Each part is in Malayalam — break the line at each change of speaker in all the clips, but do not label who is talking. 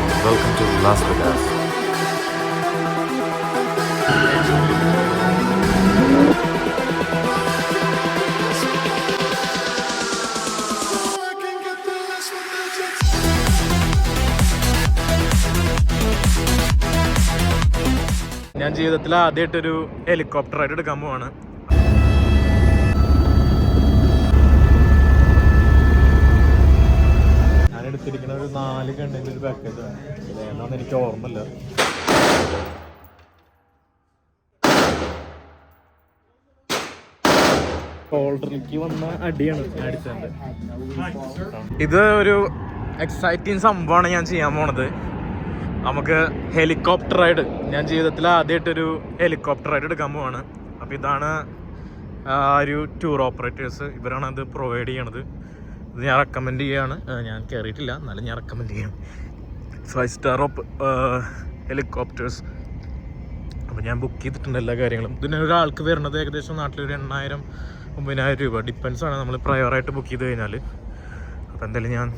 Welcome to Las Vegas. ഞാൻ ജീവിതത്തിൽ ആദ്യമായിട്ടൊരു ഹെലികോപ്റ്റർ റൈഡ് എടുക്കാൻ പോവാണ്. ഞാൻ എടുത്തിരിക്കുന്ന ഒരു 4 കണ്ടിൻ്റെ ഒരു പാക്കേജാണ്. ഇതേതാണെന്ന് എനിക്ക് ഓർമ്മയില്ല. ഷോൾഡറിലേക്ക് വന്ന അടിയാണ് ഞാൻ അടിച്ചത്. ഇത് ഒരു എക്സൈറ്റിങ് സംഭവമാണ് ഞാൻ ചെയ്യാൻ പോണത്. നമുക്ക് ഹെലികോപ്റ്റർ റൈഡ്, ഞാൻ ജീവിതത്തിൽ ആദ്യമായിട്ടൊരു ഹെലികോപ്റ്റർ റൈഡ് എടുക്കാൻ പോവാണ്. അപ്പോൾ ഇതാണ് ഒരു ടൂർ ഓപ്പറേറ്റേഴ്സ്, ഇവരാണ് അത് പ്രൊവൈഡ് ചെയ്യണത്. ഇത് ഞാൻ റെക്കമെൻഡ് ചെയ്യുകയാണ്. ഞാൻ കയറിയിട്ടില്ല, എന്നാലും ഞാൻ റെക്കമെൻഡ് ചെയ്യാണ്. 5 സ്റ്റാർ ഹെലികോപ്റ്റേഴ്സ്. അപ്പോൾ ഞാൻ ബുക്ക് ചെയ്തിട്ടുണ്ട് എല്ലാ കാര്യങ്ങളും. ഇതിന് ഒരാൾക്ക് വരുന്നത് ഏകദേശം നാട്ടിലൊരു 8,000-9,000 രൂപ ഡിപ്പെൻസാണ് നമ്മൾ പ്രയറായിട്ട് ബുക്ക് ചെയ്ത് കഴിഞ്ഞാൽ. അപ്പോൾ എന്തായാലും ഞാൻ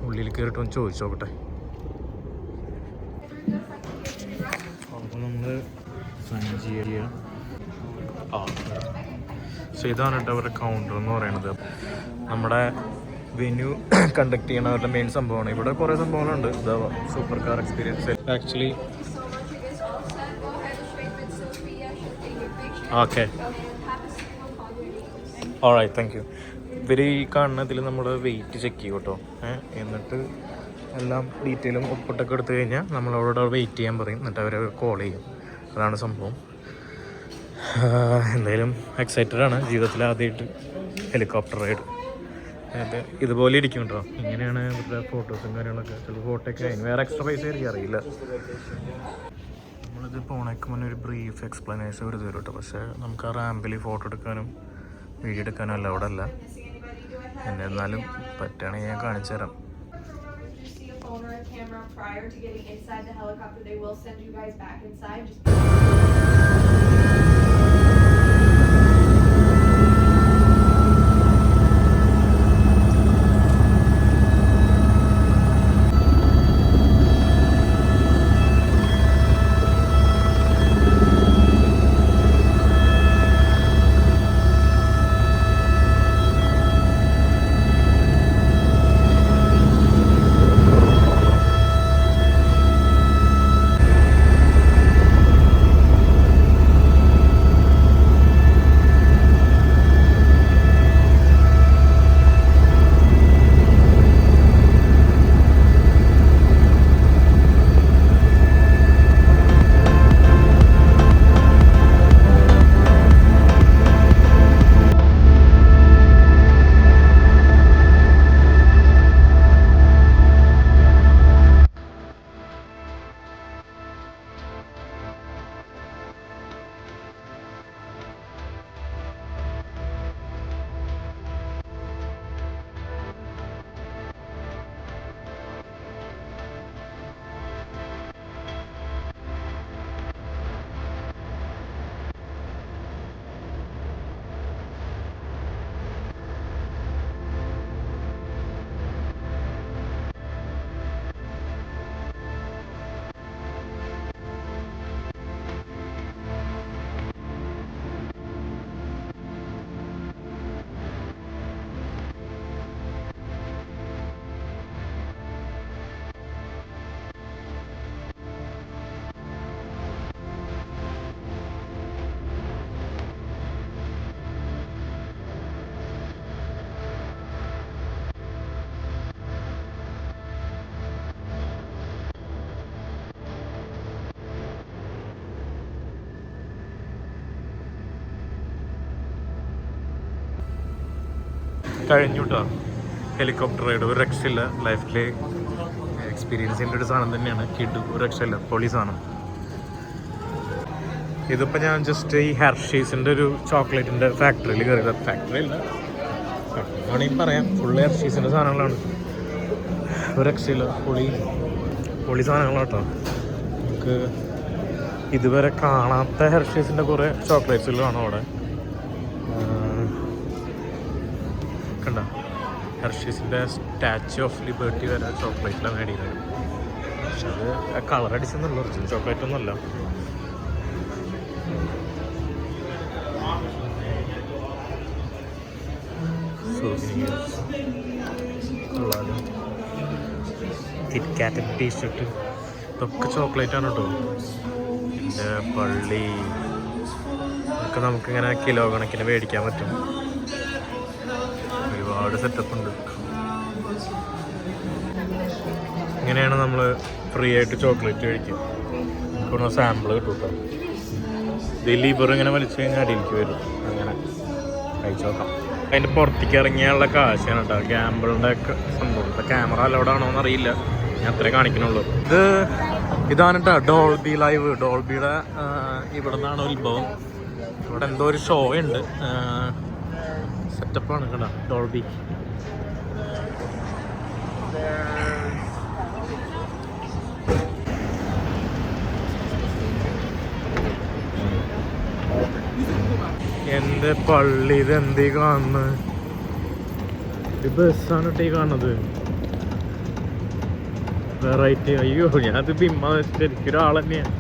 ഉള്ളിൽ കയറിയിട്ട് ഒന്ന് ചോദിച്ചു നോക്കട്ടെ. അപ്പോൾ നമ്മൾ സഞ്ചിയ സോ ഇതാണ് കേട്ടോ അവരുടെ കൗണ്ടർ എന്ന് പറയുന്നത്. നമ്മുടെ വെന്യൂ കണ്ടക്ട് ചെയ്യണവരുടെ മെയിൻ സംഭവമാണ്. ഇവിടെ കുറേ സംഭവങ്ങളുണ്ട്. ഇതാ super car experience. Actually okay, all right, thank you. ഇവർ ഈ കാണുന്നതിൽ നമ്മൾ വെയിറ്റ് ചെക്ക് ചെയ്യും കേട്ടോ. എന്നിട്ട് എല്ലാം ഡീറ്റെയിലും ഒപ്പിട്ടൊക്കെ എടുത്തു കഴിഞ്ഞാൽ നമ്മളവിടെ വെയിറ്റ് ചെയ്യാൻ പറയും. എന്നിട്ട് അവരെ കോൾ ചെയ്യും. അതാണ് സംഭവം. എന്തായാലും എക്സൈറ്റഡ് ആണ്. ജീവിതത്തിൽ ആദ്യമായിട്ട് ഹെലികോപ്റ്റർ റൈഡ്. അത് ഇതുപോലെ ഇരിക്കും കേട്ടോ. ഇങ്ങനെയാണ് ഇവരുടെ ഫോട്ടോസും കാര്യങ്ങളൊക്കെ. ചിലപ്പോൾ ഫോട്ടോയൊക്കെ അതിന് വേറെ എക്സ്ട്രാ പൈസ ആയിരിക്കും, അറിയില്ല. നമ്മളിത് പോണേക്ക് മുന്നേ ഒരു ബ്രീഫ് എക്സ്പ്ലനേഷൻ ഒരു തരും കേട്ടോ. പക്ഷേ നമുക്ക് ആ റാമ്പിൽ ഫോട്ടോ എടുക്കാനും വീഡിയോ എടുക്കാനും അല്ല അവിടെ അല്ല. എന്നാലും പറ്റുകയാണെങ്കിൽ ഞാൻ കാണിച്ചു തരാം. Prior to getting inside the helicopter, they will send you guys back inside. കഴിഞ്ഞു കേട്ടോ ഹെലികോപ്റ്റർ റൈഡ്. ഒരു രക്ഷയില്ല. ലൈഫിൽ എക്സ്പീരിയൻസ് ചെയ്യേണ്ട ഒരു സാധനം തന്നെയാണ്. കിഡ് ഒരു രക്ഷയില്ല, പൊളി സാധനം. ഇതിപ്പോൾ ഞാൻ ജസ്റ്റ് ഈ ഹെർഷീസിൻ്റെ ഒരു ചോക്ലേറ്റിൻ്റെ ഫാക്ടറിയിൽ കയറിയത്. ഫാക്ടറി അല്ല, വേണമെങ്കിൽ പറയാം, ഫുള്ള് ഹെർഷീസിൻ്റെ സാധനങ്ങളാണ്. ഒരു രക്ഷയില്ല, പൊളി സാധനങ്ങളാണ് കേട്ടോ. നമുക്ക് ഇതുവരെ കാണാത്ത ഹെർഷീസിൻ്റെ കുറേ ചോക്ലേറ്റ്സുകളാണ് അവിടെ. കണ്ട, ഹെർഷീസിൻ്റെ സ്റ്റാച്യു ഓഫ് ലിബർട്ടി വരെ ചോക്ലേറ്റിലാണ് മേടിക്കുന്നത്. പക്ഷെ അത് കളർ അടിച്ചെന്നുള്ള ഒറിജിനൽ ചോക്ലേറ്റ് ഒന്നുമല്ല. കിറ്റ്കാറ്റ് ടീഷർട്ട് ഇതൊക്കെ ചോക്ലേറ്റ് ആണ് കേട്ടോ. പിന്നെ പള്ളി ഒക്കെ നമുക്കിങ്ങനെ കിലോ കണക്കിന് മേടിക്കാൻ പറ്റും. ഒരുപാട് സെറ്റപ്പ് ഉണ്ട്. ഇങ്ങനെയാണ് നമ്മൾ ഫ്രീ ആയിട്ട് ചോക്ലേറ്റ് കഴിക്കുക. നമുക്കൊന്ന് സാമ്പിൾ കിട്ടും കേട്ടോ. ഇത് ലിവർ ഇങ്ങനെ വലിച്ചു കഴിഞ്ഞാൽ അടിയിലേക്ക് വരും. അങ്ങനെ കഴിച്ചു നോക്കാം. അതിൻ്റെ പുറത്തേക്ക് ഇറങ്ങിയുള്ള കാശാണ് കേട്ടോ. ക്യാമ്പിളിൻ്റെ ഒക്കെ സംഭവം. ഇപ്പം ക്യാമറ അലൗഡ് ആണോ എന്നറിയില്ല, ഞാൻ അത്രേ കാണിക്കണുള്ളൂ. ഇതാണ് കേട്ടോ ഡോൾബി ലൈവ്. ഡോൾബിയുടെ ഇവിടെ നിന്നാണ് ഉത്ഭവം. ഇവിടെ എന്തോ ഒരു ഷോ ഉണ്ട്, സെറ്റപ്പാണ് കേട്ടോ ഡോൾബി. എൻ്റെ പള്ളി ഇതെന്തീ കാണുന്നത്? ഇത് ബസ്സാണ് കേട്ടോ ഈ കാണുന്നത്. വെറൈറ്റി. അയ്യോ, ഞാനത് ബിമ്മ ശരിക്കൊരാൾ തന്നെയാണ്.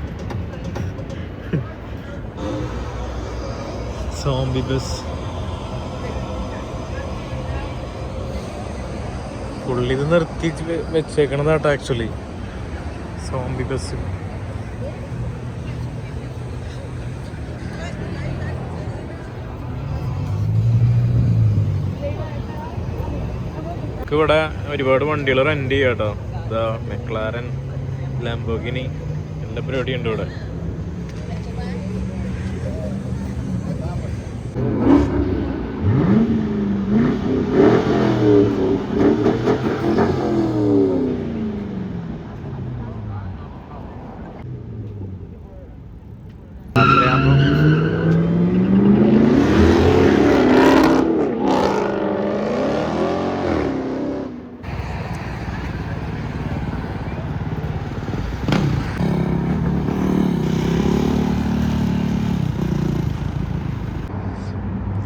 Zombie bus. പുള്ളി ഇത് നിർത്തി വെച്ചേക്കണതാട്ടോ ആക്ച്വലി. Zombie bus. ഇവിടെ ഒരുപാട് വണ്ടികൾ റെന്റ് ചെയ്യാം കേട്ടോ. ഇതാ മെക്ലാരൻ, ലാംബോർഗിനി, എല്ലാ പരിപാടിയും ഉണ്ട് ഇവിടെ.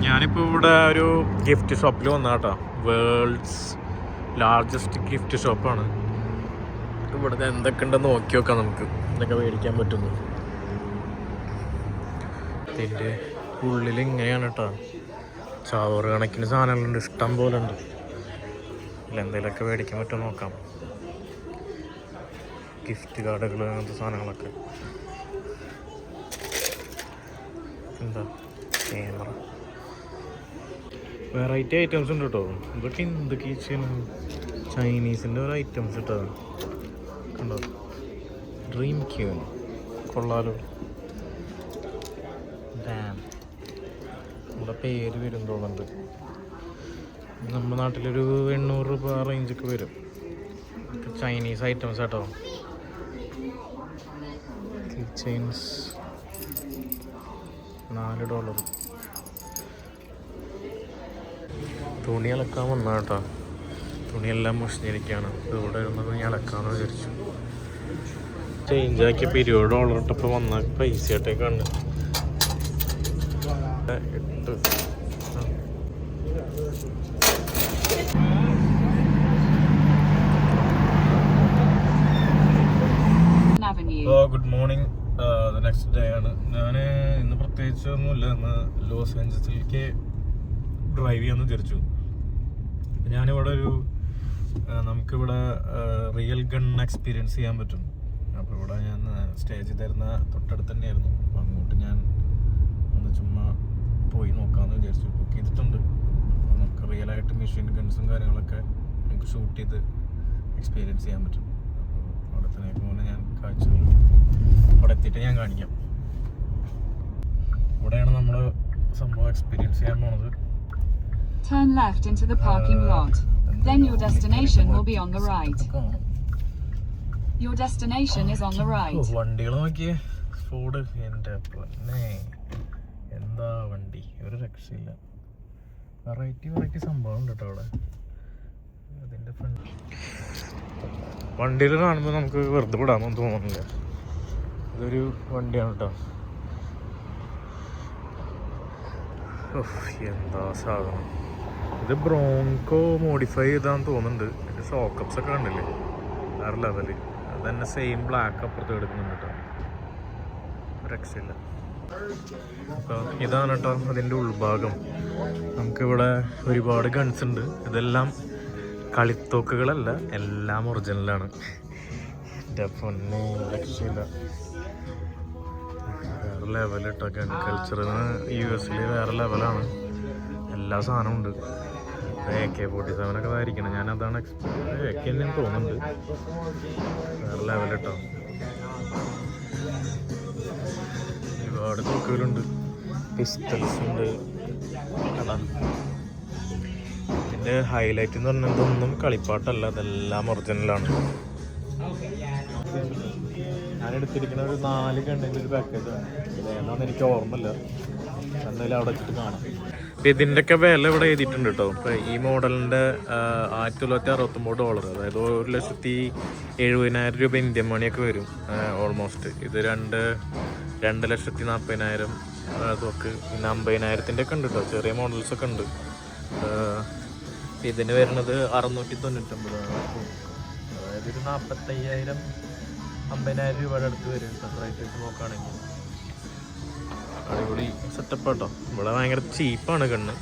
ഞാനിപ്പോൾ ഇവിടെ ഒരു ഗിഫ്റ്റ് ഷോപ്പിൽ വന്നാട്ടോ. വേൾഡ്സ് ലാർജസ്റ്റ് ഗിഫ്റ്റ് ഷോപ്പാണ്. ഇവിടുത്തെ എന്തൊക്കെ ഉണ്ടെന്ന് നോക്കി നോക്കാം നമുക്ക്, എന്തൊക്കെ മേടിക്കാൻ പറ്റുന്നു. ഇതിൻ്റെ ഉള്ളിൽ ഇങ്ങനെയാണ് കേട്ടോ. ചവറ് കണക്കിന് സാധനങ്ങളുണ്ട്, ഇഷ്ടം പോലെ ഉണ്ട്. എന്തെങ്കിലുമൊക്കെ മേടിക്കാൻ പറ്റുമോ നോക്കാം. ഗിഫ്റ്റ് കാർഡുകൾ, അങ്ങനത്തെ സാധനങ്ങളൊക്കെ. എന്താ ക്യാമറ, വെറൈറ്റി ഐറ്റംസ് ഉണ്ട് കേട്ടോ. ഇതൊക്കെ എന്തൊക്കെ ചൈനീസിൻ്റെ ഒരു ഐറ്റംസ് കേട്ടോ. കണ്ടോ, ഡ്രീം ക്യൂൻ കൊള്ളാലോ. ഡാം നമ്മുടെ പേര് വരും തോന്നുന്നുണ്ട്. നമ്മുടെ നാട്ടിലൊരു 800 രൂപ റേഞ്ചൊക്കെ വരും. ചൈനീസ് ഐറ്റംസ് കേട്ടോ. ചെയിൻസ് $4. തുണി അലക്കാൻ വന്നാ കേട്ടോ. തുണിയെല്ലാം മുഷിഞ്ഞിരിക്കുകയാണ്. ഇവിടെ ഇരുന്നത് ഞാൻ അലക്കാമെന്ന് വിചാരിച്ചു. ചേഞ്ചാക്കിയ $20 ഇട്ടപ്പോൾ വന്ന പൈസ ആയിട്ടേക്കാണ്. 8. Good morning. നെക്സ്റ്റ് ഡേ ആണ്. ഞാൻ ഇന്ന് പ്രത്യേകിച്ച് ഒന്നുമില്ല. ഇന്ന് ലോസ് ഏഞ്ചൽസിലേക്ക് ഡ്രൈവ് ചെയ്യാമെന്ന് വിചാരിച്ചു. ഞാനിവിടെ നമുക്കിവിടെ റിയൽ ഗൺ എക്സ്പീരിയൻസ് ചെയ്യാൻ പറ്റും. അപ്പോൾ ഇവിടെ ഞാൻ സ്റ്റേ ചെയ്തിരുന്ന തൊട്ടടുത്ത് തന്നെയായിരുന്നു. അപ്പോൾ അങ്ങോട്ട് ഞാൻ ഒന്ന് ചുമ്മാ പോയി നോക്കാമെന്ന് വിചാരിച്ചു. ബുക്ക് ചെയ്തിട്ടുണ്ട്. അപ്പോൾ നമുക്ക് റിയലായിട്ട് മെഷീൻ ഗൺസും കാര്യങ്ങളൊക്കെ നമുക്ക് ഷൂട്ട് ചെയ്ത് എക്സ്പീരിയൻസ് ചെയ്യാൻ പറ്റും. അപ്പോൾ അവിടെ തന്നെ പോകുന്ന ഞാൻ കാഴ്ചകൾ അവിടെ എത്തിയിട്ട് ഞാൻ കാണിക്കാം. ഇവിടെയാണ് നമ്മൾ സംഭവം എക്സ്പീരിയൻസ് ചെയ്യാൻ പോണത്.
Turn left into the parking lot. Then your destination will be on the right. Your destination is on the right.
വണ്ടികൾ നോക്കിയേ. ഫോർഡ്. എൻ്റെ പൊന്നേ, എന്താ വണ്ടി, ഒരു രക്ഷയില്ല. വെറൈറ്റി സംഭവം ഉണ്ട് കേട്ടോ അവിടെ. അതിൻ്റെ ഫ്രണ്ട് വണ്ടികൾ കാണുമ്പോൾ നമുക്ക് വെറുതെ വിടാമെന്ന് തോന്നുന്നില്ല. ഇതൊരു വണ്ടിയാണ് കേട്ടോ. എന്താ സാധനം. ഇത് ബ്രോങ്കോ മോഡിഫൈ ചെയ്താന്ന് തോന്നുന്നുണ്ട്. ഇതിൻ്റെ ഷോക്കപ്സ് ഒക്കെ കണ്ടില്ലേ, വേറെ ലെവല്. അത് തന്നെ സെയിം ബ്ലാക്ക് അപ്പുറത്ത് എടുക്കുന്നുണ്ട് കേട്ടോ, രക്ഷയില്ല. അപ്പോൾ ഇതാണ് കേട്ടോ അതിൻ്റെ ഉൾഭാഗം. നമുക്കിവിടെ ഒരുപാട് ഗൺസ് ഉണ്ട്. ഇതെല്ലാം കളിത്തോക്കുകളല്ല, എല്ലാം ഒറിജിനലാണ്. എൻ്റെ പൊന്നെ രക്ഷയില്ല, വേറെ ലെവൽ കേട്ടോ. ഗൺ കൾച്ചറിന് US വേറെ ലെവലാണ്. എല്ലാ സാധനവും ഉണ്ട്. AK-47 ഒക്കെ ആയിരിക്കണം, ഞാനതാണ് AK തന്നെ തോന്നുന്നുണ്ട്. വേറെ ലെവൽ കേട്ടോ. ഒരുപാട് തോക്കുകളുണ്ട്, പിസ്റ്റൽസ് ഉണ്ട്. അതാ ഇതിൻ്റെ ഹൈലൈറ്റ് എന്ന് പറഞ്ഞാൽ ഇതൊന്നും കളിപ്പാട്ടല്ല, അതെല്ലാം ഒറിജിനലാണ്. ഞാൻ എടുത്തിരിക്കുന്ന ഒരു 4 ഗണ്ണിൻ്റെ ഒരു പാക്കേജാണ്. ഏതാണെന്ന് എനിക്ക് ഓർമ്മയില്ല, എന്തായാലും അവിടെ വെച്ചിട്ട് കാണാം. അപ്പം ഇതിൻ്റെയൊക്കെ വില ഇവിടെ എഴുതിയിട്ടുണ്ട് കേട്ടോ. ഇപ്പോൾ ഈ മോഡലിൻ്റെ $1969, അതായത് 1,70,70,000 രൂപ ഇന്ത്യൻ മണിയൊക്കെ വരും ഓൾമോസ്റ്റ്. ഇത് 2,40,000 അതൊക്കെ. പിന്നെ 50,000-ൻ്റെ ഒക്കെ ഉണ്ട് കേട്ടോ, ചെറിയ മോഡൽസൊക്കെ ഉണ്ട്. ഇതിന് വരുന്നത് 699, അതായത് ഒരു 45,000-50,000 രൂപയുടെ അടുത്ത് വരും സെപ്പറേറ്റ് ആയിട്ട് നോക്കുകയാണെങ്കിൽ. അടിപൊളി സെറ്റപ്പ് കേട്ടോ. ഇവിടെ ഭയങ്കര ചീപ്പാണ് കണ്ണ്.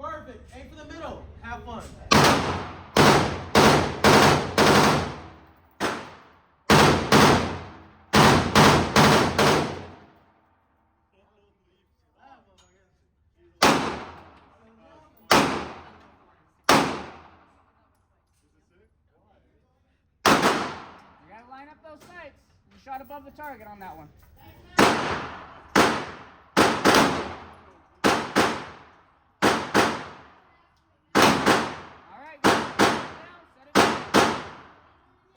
Perfect. Aim for the middle. Have fun.
You gotta line up those sights. You shot above the target on that one.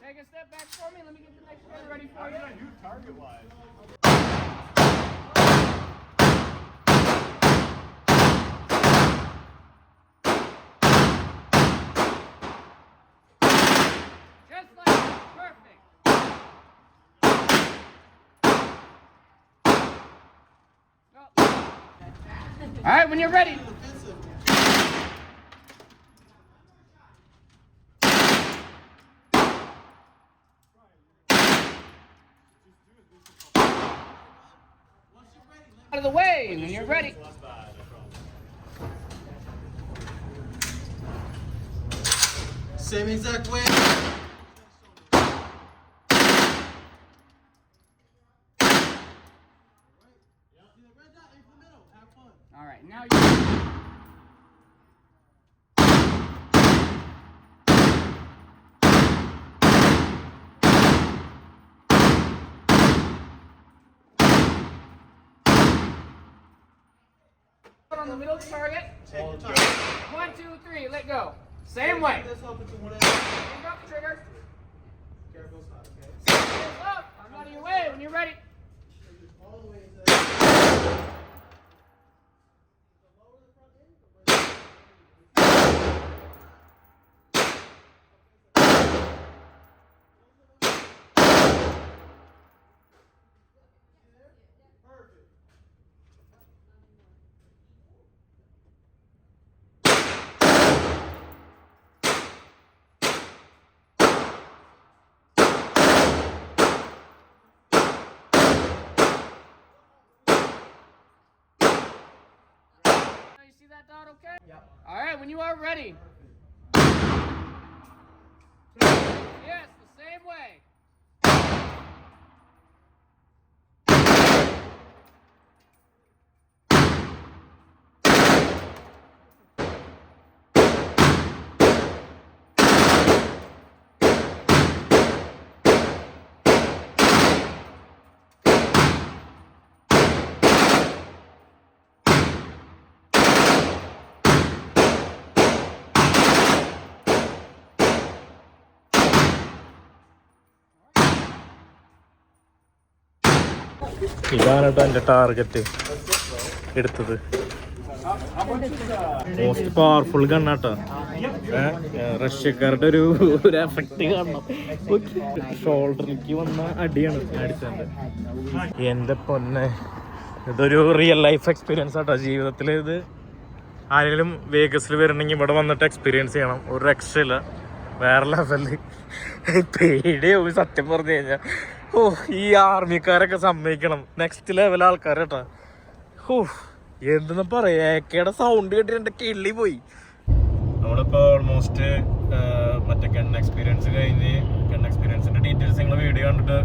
Take a step back for me. Let me get the next one ready for you. How did I do target-wise? Just like that. Perfect. Go. All right, when you're ready. Out of the way when you're ready.
Same exact way.
All right, now you. On the middle target.
Take your target.
1, 2, 3, let go. Same way.
This up into one
Drop the trigger.
Careful side, okay?
Hands up. I'm out of your way when you're ready.
All the way to
You see that dot okay? Yep. All right, when you are ready. Yes, the same way.
ഇതാണ് കേട്ടോ എൻ്റെ ടാർഗറ്റ് എടുത്തത്. Most powerful ഗണ്ണാട്ടോ. റഷ്യക്കാരുടെ ഒരു എഫക്റ്റ് കാണണം. ഷോൾഡറിലേക്ക് വന്ന അടിയാണ് അടിച്ചത്. എൻ്റെ പൊന്നെ, ഇതൊരു റിയൽ ലൈഫ് എക്സ്പീരിയൻസ് ആട്ടോ. ജീവിതത്തിൽ ഇത് ആരെങ്കിലും വേഗസിൽ വരണമെങ്കിൽ ഇവിടെ വന്നിട്ട് എക്സ്പീരിയൻസ് ചെയ്യണം. ഒരു രക്ഷയില്ല, വേറെ ലെവലിൽ. പേടിയാവും സത്യം പറഞ്ഞു കഴിഞ്ഞാൽ. ഓ, ഈ ആർമിക്കാരൊക്കെ സമ്മതിക്കണം, നെക്സ്റ്റ് ലെവൽ ആൾക്കാരേട്ടാ. ഓ, എന്തെന്ന് പറയാ, ഏക്കയുടെ സൗണ്ട് കേട്ടിട്ട് എൻ്റെ കിള്ളി പോയി. നമ്മളിപ്പോൾ ഓൾമോസ്റ്റ് മറ്റേ ഗൺ എക്സ്പീരിയൻസ് കഴിഞ്ഞ്, ഗൺ എക്സ്പീരിയൻസിൻ്റെ ഡീറ്റെയിൽസ് നിങ്ങൾ വീഡിയോ കണ്ടിട്ട്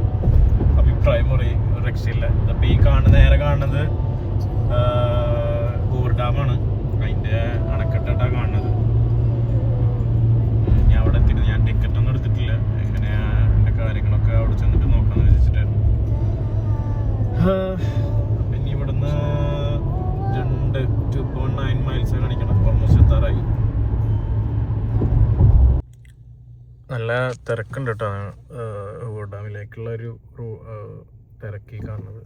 അഭിപ്രായം പറയും. ഒരു രക്ഷയില്ല. ഇതിപ്പോൾ ഈ നേരെ കാണുന്നത് ഹൂർ ഡാമാണ്. അതിൻ്റെ അണക്കെട്ടാണ് കാണുന്നത്. ഞാൻ അവിടെ എത്തിയിട്ട് ഞാൻ ടിക്കറ്റൊന്നും എടുത്തിട്ടില്ല. എങ്ങനെയാ എൻ്റെ കാര്യങ്ങളൊക്കെ അവിടെ ചെന്നിട്ട് നോക്കാമെന്ന് വെച്ചിട്ടായിരുന്നു. ഇനി ഇവിടുന്ന് 2.9 മൈൽസ് കാണിക്കണം. ഓൾമോസ്റ്റ് എത്താറായി. നല്ല തിരക്കുണ്ട് കേട്ടോ ഹൂർ ഡാമിലേക്കുള്ള ഒരു തിരക്കി കാണുന്നത്.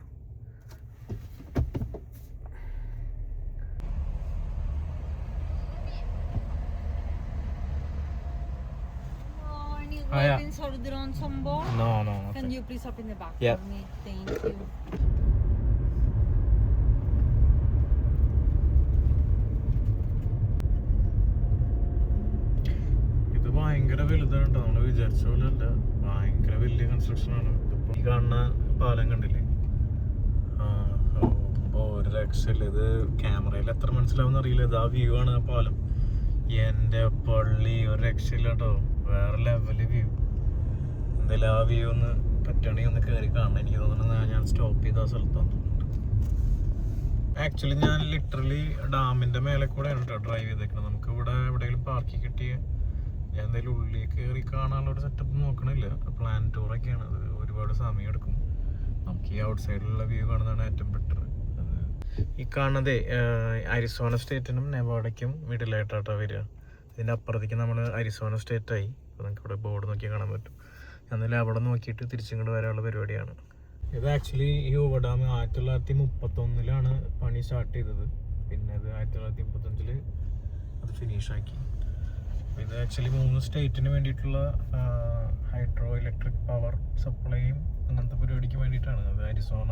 Sorudron som barn?
No.
Can you please open the back
Yeah.
for me? Thank you.
ഇത് ഭയങ്കര വലുതാണ് കേട്ടോ. നമ്മൾ വിചാരിച്ച പോലെ അല്ല, ഭയങ്കര വലിയ കൺസ്ട്രക്ഷൻ ആണ്. ഇതിപ്പോൾ ഈ കാണുന്ന പാലം കണ്ടില്ലേ? ഒരു രക്ഷയില്ല. ഇത് ക്യാമറയിൽ എത്ര മനസ്സിലാവുന്ന അറിയില്ല. ഇത് ആ വ്യൂ ആണ് ആ പാലം. എൻ്റെ പള്ളി, ഒരു രക്ഷയില്ല കേട്ടോ. വേറെ ലെവല് വ്യൂ. എന്തായാലും ആ വ്യൂ ഒന്ന് പറ്റുകയാണെങ്കിൽ ഒന്ന് കയറി കാണണം. എനിക്ക് തോന്നുന്നത് ഞാൻ സ്റ്റോപ്പ് ചെയ്ത ആ സ്ഥലത്താണ്. ആക്ച്വലി ഞാൻ ലിറ്ററലി ഡാമിൻ്റെ മേലെ കൂടെയാണ് കേട്ടോ ഡ്രൈവ് ചെയ്തേക്കുന്നത്. നമുക്ക് ഇവിടെ എവിടെയെങ്കിലും പാർക്കി കിട്ടിയ ഞാൻ എന്തായാലും ഉള്ളിൽ കയറി കാണാനുള്ള ഒരു സെറ്റപ്പ് നോക്കണില്ല. പ്ലാൻ ടൂറൊക്കെയാണ്. അത് ഒരുപാട് സമയം എടുക്കും. നമുക്ക് ഈ ഔട്ട് സൈഡിലുള്ള വ്യൂ കാണുന്നതാണ് ഏറ്റവും ബെറ്റർ. ഈ കാണുന്നതേ അരിസോണ സ്റ്റേറ്റിനും നെവാഡയ്ക്കും മിഡിലായിട്ടാട്ടോ വരിക. ഇതിൻ്റെ അപ്പുറത്തേക്ക് നമ്മൾ അരിസോണ സ്റ്റേറ്റായി. അപ്പോൾ നമുക്ക് ഇവിടെ ബോർഡ് നോക്കിയാൽ കാണാൻ പറ്റും. എന്നാലും അവിടെ നോക്കിയിട്ട് തിരിച്ചിങ്ങോട്ട് വരാനുള്ള പരിപാടിയാണ്. ഇത് ആക്ച്വലി ഈ ഹൂവർ ഡാം 1931 പണി സ്റ്റാർട്ട് ചെയ്തത്. പിന്നെ ഇത് 1935 അത് ഫിനിഷാക്കി. അപ്പോൾ ഇത് ആക്ച്വലി 3 സ്റ്റേറ്റിന് വേണ്ടിയിട്ടുള്ള ഹൈഡ്രോ ഇലക്ട്രിക് പവർ സപ്ലൈയും അങ്ങനത്തെ പരിപാടിക്ക് വേണ്ടിയിട്ടാണ്. അത് അരിസോണ,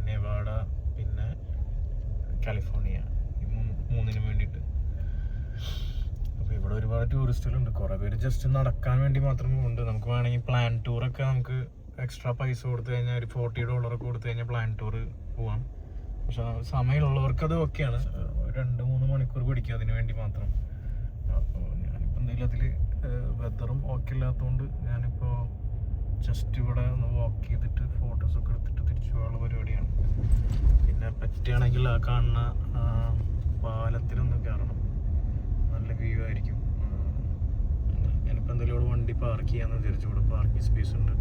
നെവാഡ, പിന്നെ കാലിഫോർണിയ, ഈ 3നും വേണ്ടിയിട്ട്. അപ്പോൾ ഇവിടെ ഒരുപാട് ടൂറിസ്റ്റുകളുണ്ട്. കുറേ പേര് ജസ്റ്റ് നടക്കാൻ വേണ്ടി മാത്രം ഉണ്ട്. നമുക്ക് വേണമെങ്കിൽ പ്ലാൻ ടൂറൊക്കെ നമുക്ക് എക്സ്ട്രാ പൈസ കൊടുത്തു കഴിഞ്ഞാൽ ഒരു $40 കൊടുത്തു കഴിഞ്ഞാൽ പ്ലാൻ ടൂർ പോവാം. പക്ഷെ സമയമുള്ളവർക്ക് അത് ഓക്കെയാണ്. 2-3 മണിക്കൂർ പിടിക്കും അതിന് വേണ്ടി മാത്രം. അപ്പോൾ ഞാനിപ്പോൾ എന്തെങ്കിലും അതിൽ വെതറും ഓക്കെ ഇല്ലാത്തതുകൊണ്ട് ഞാനിപ്പോൾ ജസ്റ്റ് ഇവിടെ ഒന്ന് വാക്ക് ചെയ്തിട്ട് ഫോട്ടോസൊക്കെ എടുത്തിട്ട് തിരിച്ചു പോകാനുള്ള പരിപാടിയാണ്. പിന്നെ പറ്റുകയാണെങ്കിൽ ആ കാണുന്ന പാലത്തിലൊന്ന് കയറണം. നല്ല വ്യൂ ആയിരിക്കും. ഞാനിപ്പോൾ എന്തായാലും ഇവിടെ വണ്ടി പാർക്ക് ചെയ്യാമെന്ന് വിചാരിച്ചു. ഇവിടെ പാർക്കിംഗ് സ്പേസ് ഉണ്ട്.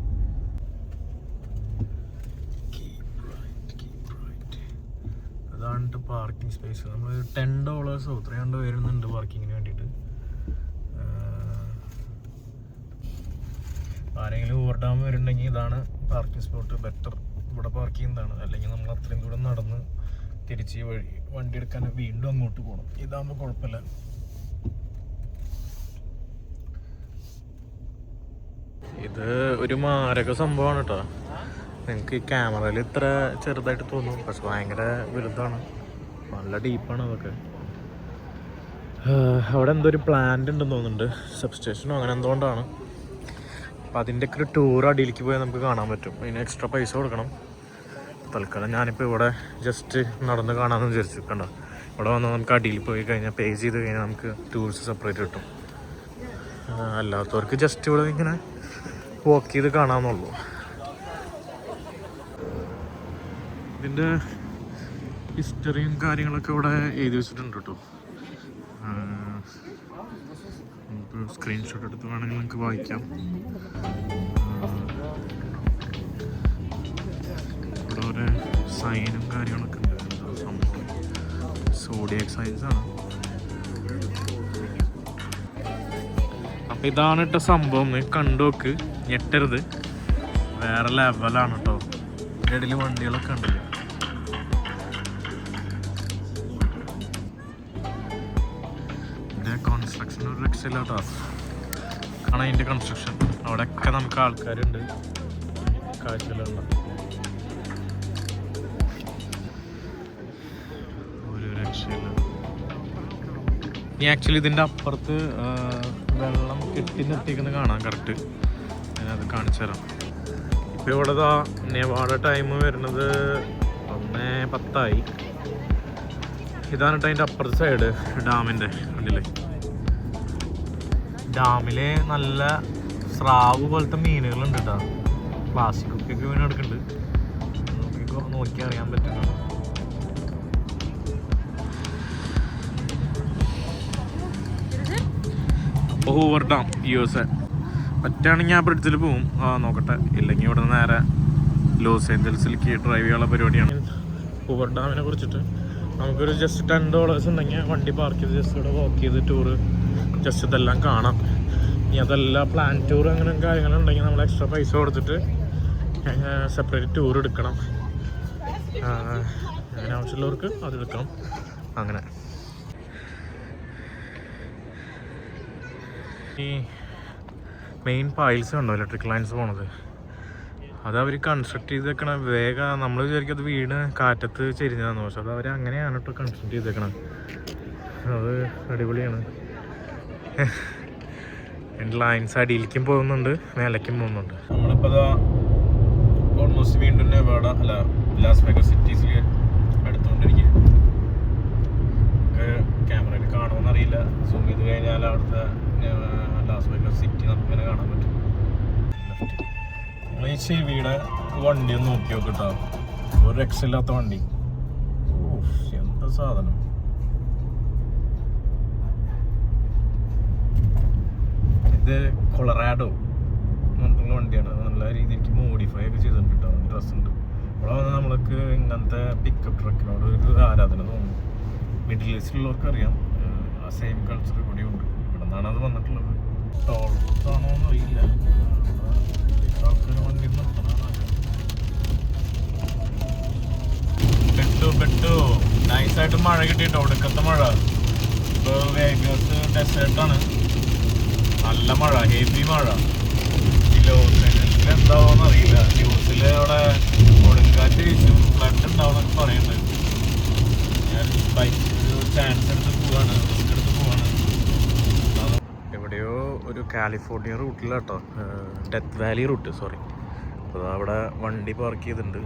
അതാണ് പാർക്കിംഗ് സ്പേസ്. നമ്മൾ $10 300 വരുന്നുണ്ട് പാർക്കിങ്ങിന് വേണ്ടിയിട്ട്. ആരെങ്കിലും ഹൂവർ ഡാം വരുന്നുണ്ടെങ്കിൽ ഇതാണ് പാർക്കിംഗ് സ്പോട്ട് ബെറ്റർ. ഇവിടെ പാർക്ക് ചെയ്യുന്നതാണ്. അല്ലെങ്കിൽ നമ്മൾ അത്രയും ദൂരം നടന്ന് തിരിച്ച് വഴി വണ്ടി എടുക്കാൻ വീണ്ടും അങ്ങോട്ട് പോകണം. ഇതാകുമ്പോൾ കുഴപ്പമില്ല. ഇത് ഒരു മാരക സംഭവമാണ് കേട്ടോ. നിങ്ങൾക്ക് ഈ ക്യാമറയിൽ ഇത്ര ചെറുതായിട്ട് തോന്നും, പക്ഷെ ഭയങ്കര വലുതാണ്. നല്ല ഡീപ്പാണ് അതൊക്കെ. അവിടെ എന്തോ ഒരു പ്ലാന്റ് ഉണ്ടെന്ന് തോന്നുന്നുണ്ട്, സബ്സ്റ്റേഷനോ അങ്ങനെ എന്തുകൊണ്ടാണ്. അപ്പോൾ അതിൻ്റെയൊക്കെ ഒരു ടൂർ അടിയിലേക്ക് പോയാൽ നമുക്ക് കാണാൻ പറ്റും. അതിന് എക്സ്ട്രാ പൈസ കൊടുക്കണം. തൽക്കാലം ഞാനിപ്പോൾ ഇവിടെ ജസ്റ്റ് നടന്ന് കാണാമെന്ന് വിചാരിച്ചു. കണ്ടോ, ഇവിടെ വന്നാൽ നമുക്ക് അടിയിൽ പോയി കഴിഞ്ഞാൽ പേ ചെയ്ത് കഴിഞ്ഞാൽ നമുക്ക് ടൂറിസ്റ്റ് സെപ്പറേറ്റ് കിട്ടും. അല്ലാത്തവർക്ക് ജസ്റ്റ് ഇവിടെ ഇങ്ങനെ വാക്ക് ചെയ്ത് കാണാമെന്നുള്ളൂ. ഇതിൻ്റെ ഹിസ്റ്ററിയും കാര്യങ്ങളൊക്കെ ഇവിടെ എഴുതി വെച്ചിട്ടുണ്ട് കേട്ടോ. നമുക്ക് സ്ക്രീൻഷോട്ട് എടുത്ത് വേണമെങ്കിൽ നിങ്ങൾക്ക് വായിക്കാം. ഇവിടെ ഒരു സൈനും കാര്യങ്ങളൊക്കെ ഉണ്ട്. സംഭവം സോഡിയക് സൈൻസാണ്. അപ്പം ഇതാണ് കേട്ടോ സംഭവം. കണ്ടു നോക്ക്, ഞെട്ടരുത്. വേറെ ലെവലാണ് കേട്ടോ. ഇടയിൽ വണ്ടികളൊക്കെ ഉണ്ടല്ലോ. ഇതിൻ്റെ കൺസ്ട്രക്ഷൻ ഒരു രക്ഷയില്ല കേട്ടോ. കാണാൻ അതിൻ്റെ കൺസ്ട്രക്ഷൻ അവിടെയൊക്കെ നമുക്ക് ആൾക്കാരുണ്ട്. കാഴ്ചകളുള്ള ഒരു രക്ഷയില്ല. ഈ ആക്ച്വലി ഇതിൻ്റെ അപ്പുറത്ത് വെള്ളം കെട്ടി നിർത്തിക്കുന്നത് കാണാം കറക്റ്റ്. ഞാനത് കാണിച്ചു തരാം. ഇപ്പോൾ ഇവിടെ നെവാഡ ടൈം വരുന്നത് 1:10. ഇതാണ് കേട്ടോ അതിൻ്റെ അപ്പുറത്തെ സൈഡ് ഡാമിൻ്റെ. കണ്ടില്ലേ, ഡാമിൽ നല്ല സ്രാവ് പോലത്തെ മീനുകളുണ്ട് കേട്ടോ. പ്ലാസ്റ്റിക് ഒക്കെ മീൻ എടുക്കുന്നുണ്ട്. നോക്കി അറിയാൻ പറ്റുന്നതാണ്. അപ്പോൾ ഹൂവർ ഡാം USA പറ്റുകയാണെങ്കിൽ ആ ബ്രിഡ്ജിൽ പോവും. നോക്കട്ടെ, ഇല്ലെങ്കിൽ ഇവിടെ നിന്ന് നേരെ ലോസ് ഏഞ്ചൽസിലേക്ക് ഡ്രൈവ് ചെയ്യാനുള്ള പരിപാടിയാണ്. ഹൂവർ ഡാമിനെ കുറിച്ചിട്ട് നമുക്കൊരു ജസ്റ്റ് $10 ഉണ്ടെങ്കിൽ വണ്ടി പാർക്ക് ചെയ്ത് ജസ്റ്റ് ഇവിടെ വാക്ക് ചെയ്ത് ടൂറ് ജസ്റ്റ് ഇതെല്ലാം കാണാം. ഇനി അതല്ല പ്ലാൻ ടൂർ അങ്ങനെ കാര്യങ്ങളുണ്ടെങ്കിൽ നമ്മൾ എക്സ്ട്രാ പൈസ കൊടുത്തിട്ട് സെപ്പറേറ്റ് ടൂർ എടുക്കണം. അങ്ങനെ ആവശ്യമുള്ളവർക്ക് അതെടുക്കണം. അങ്ങനെ ഈ മെയിൻ പൈൽസ് ഉണ്ടോ ഇലക്ട്രിക് ലൈൻസ് പോണത്, അത് അവർ കൺസ്ട്രക്ട് ചെയ്തേക്കണ വേഗം. നമ്മൾ വിചാരിക്കും അത് വീണ് കാറ്റത്ത് ചെരിഞ്ഞതാണെന്ന്. പക്ഷെ അത് അവർ അങ്ങനെയാണ് കേട്ടോ കൺസ്ട്രക്ട് ചെയ്തേക്കണം. അത് അടിപൊളിയാണ്. ലൈൻസ് അടിയിലേക്കും പോകുന്നുണ്ട്, മേലേക്കും പോകുന്നുണ്ട്. നമ്മളിപ്പോൾ ഓൾമോസ്റ്റ് വീണ്ടും നെവാഡ അല്ല ലാസ് വേഗസ് സിറ്റീസിൽ അടുത്തുകൊണ്ടിരിക്കുക. ക്യാമറയിൽ കാണുമെന്ന് അറിയില്ല. സൂം ചെയ്ത് കഴിഞ്ഞാൽ അവിടുത്തെ ലാസ് വേഗസ് സിറ്റി നമുക്കിങ്ങനെ കാണാൻ പറ്റും. നമ്മൾ ഈ ചെവിയുടെ വണ്ടി ഒന്ന് നോക്കി നോക്കിട്ടോ, ഒരു രക്ഷയില്ലാത്ത വണ്ടി. എന്താ സാധനം. ഇത് കൊളറാഡോ എന്നുള്ള വണ്ടിയാണ്. നല്ല രീതിക്ക് മോഡിഫൈ ഒക്കെ ചെയ്തിട്ടുണ്ട് കേട്ടോ. ഡ്രസ്സുണ്ട്. ഇവിടെ വന്ന് നമ്മൾക്ക് ഇങ്ങനത്തെ പിക്കപ്പ് ട്രക്കിനോട് ഒരു ആരാധന തോന്നും. മിഡിൽ ഈസ്റ്റിലുള്ളവർക്ക് അറിയാം, ആ സെയിം കൾച്ചർ കൂടി ഉണ്ട്. ഇവിടെ നിന്നാണ് അത് വന്നിട്ടുള്ളത്. ടോൾ ആണോ എന്ന് അറിയില്ല. ആൾക്കാർ വണ്ടി പെട്ടു നൈസായിട്ട് മഴ കിട്ടിയിട്ടോ. ഒടുക്കത്തെ മഴ. ഇപ്പോൾ വേഗസ് ഡെസേർട്ടാണ്. നല്ല മഴ, ഹെവി മഴ. ഈ ലോസ് ഏഞ്ചൽസിൽ എന്താവുമെന്ന് അറിയില്ല. ന്യൂസിൽ അവിടെ കൊടുങ്കാറ്റ് വീശും, ഫ്ലഡ് ഉണ്ടാവുമെന്നൊക്കെ പറയുന്നുണ്ട്. ഞാൻ ബൈക്ക് ചാൻസ് എടുത്ത് പോവാണ്, റിസ്ക് എടുത്ത് പോവാണ്. എവിടെയോ ഒരു കാലിഫോർണിയ റൂട്ടിലാട്ടോ, ഡെത്ത് വാലി റൂട്ട്, സോറി. അപ്പോൾ അവിടെ വണ്ടി പാർക്ക് ചെയ്തിട്ടുണ്ട്.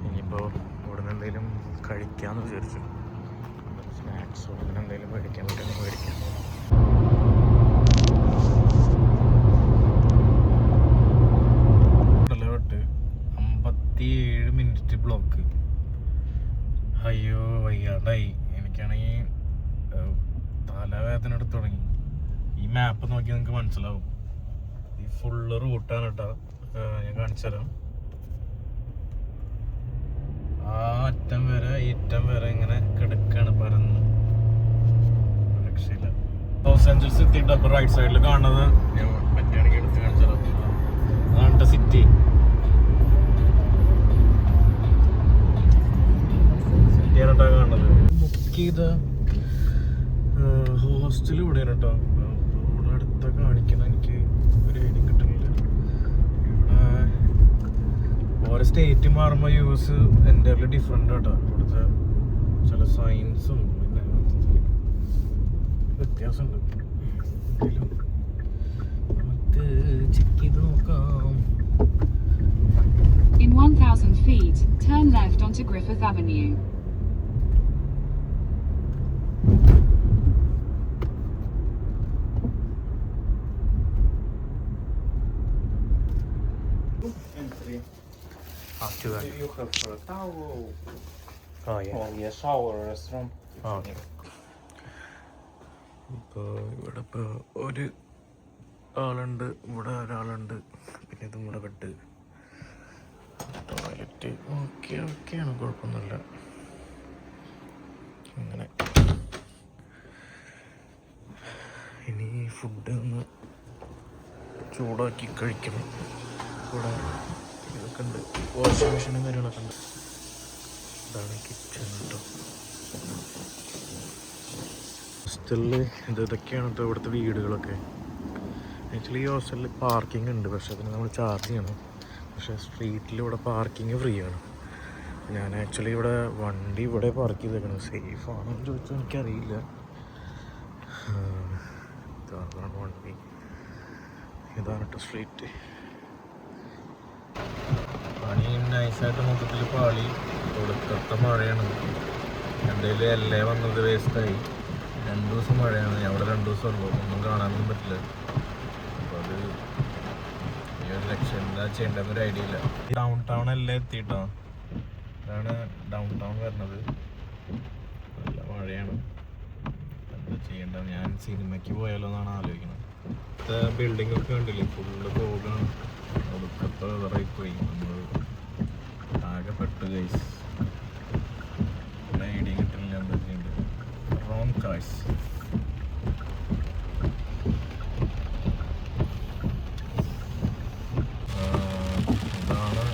ഇനിയിപ്പോൾ ഇവിടെ നിന്ന് എന്തെങ്കിലും കഴിക്കാമെന്ന് വിചാരിച്ചു. സ്നാക്സോ അങ്ങനെ എന്തെങ്കിലും മേടിക്കാൻ പറ്റുമെങ്കിൽ മേടിക്കാം. ട്ട് 57 മിനിറ്റ് ബ്ലോക്ക്. അയ്യോ വയ്യാണ്ടായി. എനിക്കാണെങ്കിൽ തലവേദന എടുത്ത് തുടങ്ങി. ഈ മാപ്പ് നോക്കി നിങ്ങൾക്ക് മനസ്സിലാവും. ഈ ഫുള്ള് റൂട്ടാണ് കേട്ടോ. ഞാൻ കാണിച്ചു തരാം. ആ അറ്റം വരെ ഈ അറ്റം വരെ ഇങ്ങനെ കിടക്കാണ് പരന്ന്. രക്ഷയില്ല. ലോസ് ഏഞ്ചൽസ് എത്തിയിട്ട് അപ്പോൾ റൈറ്റ് സൈഡിൽ കാണുന്നത് ഞാൻ പറ്റുകയാണെങ്കിൽ എടുത്ത് കാണിച്ചു തരാം. അതാണ് സിറ്റി. സിറ്റിയാണ് കേട്ടോ കാണുന്നത്. ബുക്ക് ചെയ്ത ഹോസ്റ്റൽ ഇവിടെയാണ് കേട്ടോ. ഇവിടെ അടുത്ത കാണിക്കണം. എനിക്ക് ഒരു ഐഡിയ കിട്ടുന്നില്ല. ഇവിടെ ഓരോ സ്റ്റേറ്റ് മാറുമ്പോൾ യൂസ് എൻ്റെ ഡിഫറെൻ്റ് കേട്ടോ. ഇവിടുത്തെ ചില സയൻസും പിന്നെ വ്യത്യാസമുണ്ട്. നമുക്ക് ചെക്ക് ചെയ്ത് നോക്കാം.
In 1,000 feet, turn left onto Griffith Avenue.
Do you have a towel
Oh yeah.
or a shower restaurant?
Okay. ഇപ്പോൾ ഇവിടെ ഇപ്പോൾ ഒരു ആളുണ്ട്, ഇവിടെ ഒരാളുണ്ട്, പിന്നെ ഇതും കൂടെ ബെഡ്, ടോയ്ലറ്റ്. ഓക്കെയാണ്, കുഴപ്പമൊന്നുമില്ല. അങ്ങനെ ഇനി ഫുഡ് ഒന്ന് ചൂടാക്കി കഴിക്കണം. ഇവിടെ ഇതൊക്കെ ഉണ്ട്, വാഷിംഗ് മെഷീനും കാര്യങ്ങളൊക്കെ ഉണ്ട്. ഇതാണ് കിച്ചൺ കേട്ടോ. ഹോസ്റ്റലിൽ ഇതൊക്കെയാണ് കേട്ടോ ഇവിടുത്തെ വീടുകളൊക്കെ. ആക്ച്വലി ഈ ഹോസ്റ്റലിൽ പാർക്കിംഗ് ഉണ്ട്, പക്ഷേ അതിന് നമ്മൾ ചാർജ് ചെയ്യണം. പക്ഷേ സ്ട്രീറ്റിൽ ഇവിടെ പാർക്കിംഗ് ഫ്രീ ആണ്. ഞാൻ ആക്ച്വലി ഇവിടെ വണ്ടി ഇവിടെ പാർക്ക് ചെയ്തേക്കണം. സേഫ് ആണോ എന്ന് ചോദിച്ചാൽ എനിക്കറിയില്ല. ഇതാണ് വണ്ടി, ഇതാണ് കേട്ടോ സ്ട്രീറ്റ്. പണി നൈസായിട്ട് മൊത്തത്തിൽ പാളി. കൊടുക്കത്ത മഴയാണ്. എൻ്റെ കയ്യിൽ എല്ലാം വന്നത് വേസ്റ്റായി. 2 ദിവസം മഴയാണ്. ഞാൻ ഇവിടെ 2 ദിവസം ഉള്ളൂ, ഒന്നും കാണാനൊന്നും പറ്റില്ല. അപ്പോൾ അത് ഈ ഒരു ലക്ഷ്യം എന്താ ചെയ്യേണ്ടതെന്നൊരു ഐഡിയ ഇല്ല. ഡൗൺ ടൗൺ എല്ലാം എത്തിയിട്ടോ. ഇതാണ് ഡൗൺ ടൗൺ വരുന്നത്. നല്ല മഴയാണ്, എന്താ ചെയ്യേണ്ടത്? ഞാൻ സിനിമയ്ക്ക് പോയാലോ എന്നാണ് ആലോചിക്കുന്നത്. ബിൽഡിംഗ് ഒക്കെ കണ്ടില്ലേ, ഫുള്ള് പോകാണ്. ഒടുക്കത്തെ ഇറങ്ങിപ്പോയി. നമ്മൾ ആകെപ്പെട്ടു ഗൈസ്. ഐഡിയ കിട്ടില്ല എന്തൊക്കെയുണ്ട്. Wrong choice. ഇതാണ്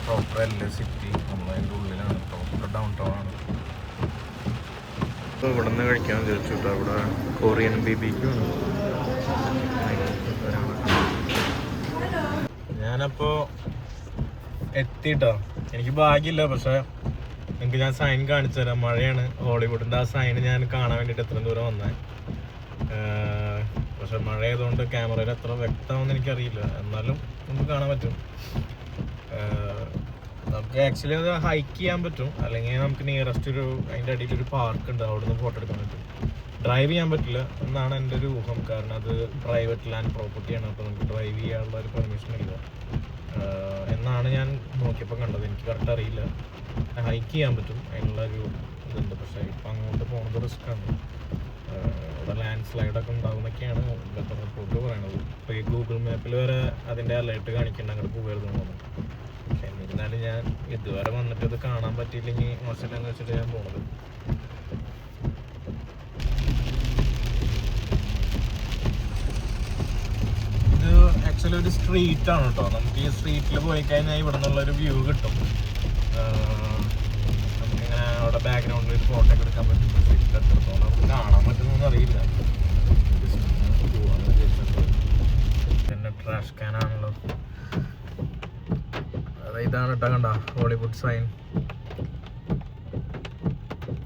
പ്രോപ്പർ സിറ്റി. നമ്മളതിൻ്റെ ഉള്ളിലാണ്, പ്രോപ്പർ ഡൗൺ ടൗൺ ആണ്. ഇപ്പോൾ ഇവിടെ നിന്ന് കഴിക്കാൻ വിചാരിച്ചു കേട്ടോ. ഇവിടെ കൊറിയൻ BBQ ആണ്. ഞാനപ്പോൾ എത്തിട്ടോ. എനിക്ക് ഭാഗ്യമില്ല, പക്ഷേ നിങ്ങൾക്ക് ഞാൻ സൈൻ കാണിച്ചു തരാം. മഴയാണ്, ഹോളിവുഡിൻ്റെ ആ സൈൻ ഞാൻ കാണാൻ വേണ്ടിയിട്ട് എത്ര ദൂരം വന്നേ. പക്ഷെ മഴ ആയതുകൊണ്ട് ക്യാമറയിൽ എത്ര വ്യക്തമാണെന്ന് എനിക്കറിയില്ല, എന്നാലും നമുക്ക് കാണാൻ പറ്റും. നമുക്ക് ആക്ച്വലി അത് ഹൈക്ക് ചെയ്യാൻ പറ്റും, അല്ലെങ്കിൽ നമുക്ക് നിയറസ്റ്റ് അതിൻ്റെ അടിയിലൊരു പാർക്ക് ഉണ്ട്, അവിടെ നിന്ന് ഫോട്ടോ എടുക്കാൻ പറ്റും. ഡ്രൈവ് ചെയ്യാൻ പറ്റില്ല എന്നാണ് എൻ്റെ ഒരു ഊഹം, കാരണം അത് പ്രൈവറ്റ് ലാൻഡ് പ്രോപ്പർട്ടിയാണ്. അപ്പോൾ നമുക്ക് ഡ്രൈവ് ചെയ്യാനുള്ള ഒരു പെർമിഷൻ ഇല്ല എന്നാണ് ഞാൻ നോക്കിയപ്പോൾ കണ്ടത്. എനിക്ക് കറക്റ്റ് അറിയില്ല. ഹൈക്ക് ചെയ്യാൻ പറ്റും, അതിനുള്ളൊരു ഇതുണ്ട്. പക്ഷേ ഇപ്പം അങ്ങോട്ട് പോകുന്നത് റിസ്ക്കാണ്. ഇവിടെ ലാൻഡ് സ്ലൈഡൊക്കെ ഉണ്ടാകുന്നൊക്കെയാണ് ഇവിടുത്തെ റിപ്പോർട്ട് പറയണത്. ഇപ്പോൾ ഈ ഗൂഗിൾ മാപ്പിൽ വരെ അതിൻ്റെ അലേർട്ട് കാണിക്കേണ്ട അങ്ങോട്ട് പോകരുതെന്ന് തോന്നുന്നു. പക്ഷേ എന്നിരുന്നാലും ഞാൻ ഇതുവരെ വന്നിട്ട് ഇത് കാണാൻ പറ്റിയില്ലെങ്കിൽ മോശമില്ലെന്ന് വെച്ചിട്ട് ഞാൻ പോകുന്നത്. ഇത് ആക്ച്വലി ഒരു സ്ട്രീറ്റാണ് കേട്ടോ. നമുക്ക് ഈ സ്ട്രീറ്റിൽ പോയി കഴിഞ്ഞാൽ ഇവിടെ നിന്നുള്ളൊരു വ്യൂ കിട്ടും. നമുക്കിങ്ങനെ അവിടെ ബാക്ക്ഗ്രൗണ്ടിൽ ഒരു ഫോട്ടോ ഒക്കെ എടുക്കാൻ പറ്റും. പക്ഷേ എത്രത്തോളം നമുക്ക് കാണാൻ പറ്റുമെന്നൊന്നും അറിയില്ല. പിന്നെ ട്രാഷ് ക്യാനാണല്ലോ. അതെ, ഇതാണ് കേട്ടോ, കണ്ട ഹോളിവുഡ് സൈൻ.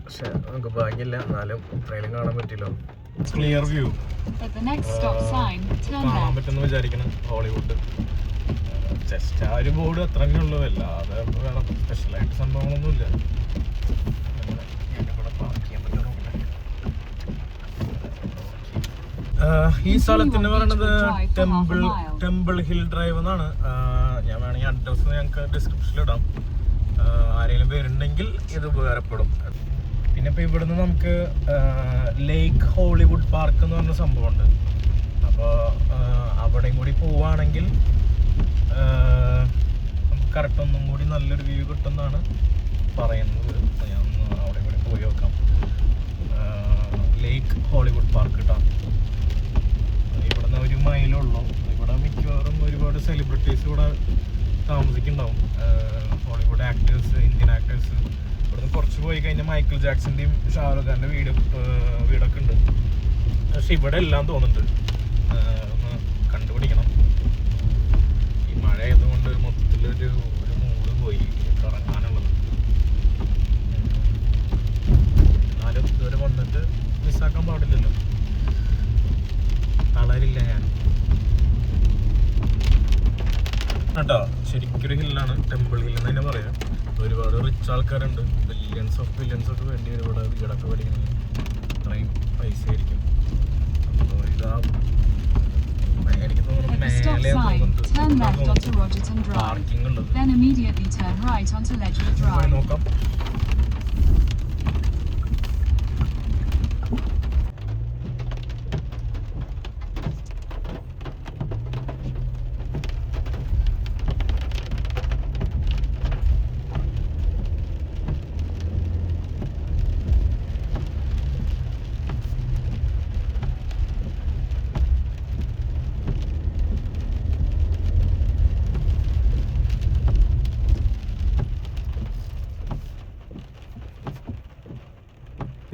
പക്ഷെ നമുക്ക് ഭാഗ്യമില്ല, എന്നാലും ഇത്രയും കാണാൻ പറ്റില്ലോ. ക്ലിയർ വ്യൂ കാണാൻ പറ്റുമെന്ന് വിചാരിക്കണം. ഹോളിവുഡ് ജസ്റ്റ് ആ ഒരു ബോർഡ് അത്ര തന്നെ ഉള്ളൂ, അല്ലാതെ വേറെ സ്പെഷ്യലായിട്ട് സംഭവങ്ങളൊന്നുമില്ല. ഈ സ്ഥലത്തിന് പറയുന്നത് ടെമ്പിൾ ഹിൽ ഡ്രൈവ് എന്നാണ്. ഞാൻ വേണമെങ്കിൽ അഡ്രസ്സ് ഞങ്ങൾക്ക് ഡിസ്ക്രിപ്ഷനിൽ ഇടാം. ആരെങ്കിലും പേരുണ്ടെങ്കിൽ ഇത് ഉപകാരപ്പെടും. പിന്നെ ഇപ്പോൾ ഇവിടുന്ന് നമുക്ക് ലേക്ക് ഹോളിവുഡ് പാർക്ക് എന്ന് പറഞ്ഞ സംഭവമുണ്ട്. അപ്പോൾ അവിടെയും കൂടി പോവുകയാണെങ്കിൽ നമുക്ക് കറക്റ്റ് ഒന്നും കൂടി നല്ലൊരു വ്യൂ കിട്ടുമെന്നാണ് പറയുന്നത്. ഞാൻ ഒന്ന് അവിടെ കൂടി പോയി നോക്കാം. ലേക്ക് ഹോളിവുഡ് പാർക്ക് കിട്ടാം. ഇവിടുന്ന് 1 മൈലുള്ളൂ. ഇവിടെ മിക്കവാറും ഒരുപാട് സെലിബ്രിറ്റീസ് ഇവിടെ താമസിക്കുന്നുണ്ടാവും. Hollywood actors, Indian actors. ഇവിടുന്ന് കുറച്ച് പോയി കഴിഞ്ഞാൽ മൈക്കിൾ ജാക്സൻ്റെയും ഷാറുഖ് ഖാൻ്റെ വീടൊക്കെ ഉണ്ട്. പക്ഷെ ഇവിടെ എല്ലാം തോന്നുന്നുണ്ട്. ഒന്ന് കണ്ടുപിടിക്കണം. ഈ മഴ ആയതുകൊണ്ട് മൊത്തത്തിലൊരു മൂഡ് പോയി കറങ്ങാനുള്ളത്. എന്നാലും ഇതുവരെ വന്നിട്ട് മിസ്സാക്കാൻ പാടില്ലല്ലോ. തളരില്ല ഞാൻ കേട്ടോ. ശരിക്കൊരു ഹില്ലാണ്, ടെമ്പിൾ ഹിൽ എന്ന് തന്നെ പറയാം. ഒരുപാട് റിച്ച് ആൾക്കാരുണ്ട്. ബില്യൺസ് ഒക്കെ വേണ്ടി ഒരുപാട് വീടൊക്കെ പഠിക്കണമെങ്കിൽ അത്രയും പൈസ ആയിരിക്കും. അപ്പോൾ ഇതാ എനിക്ക് തോന്നുന്നു പാർക്കിംഗ് ഉള്ളത്. നോക്കാം.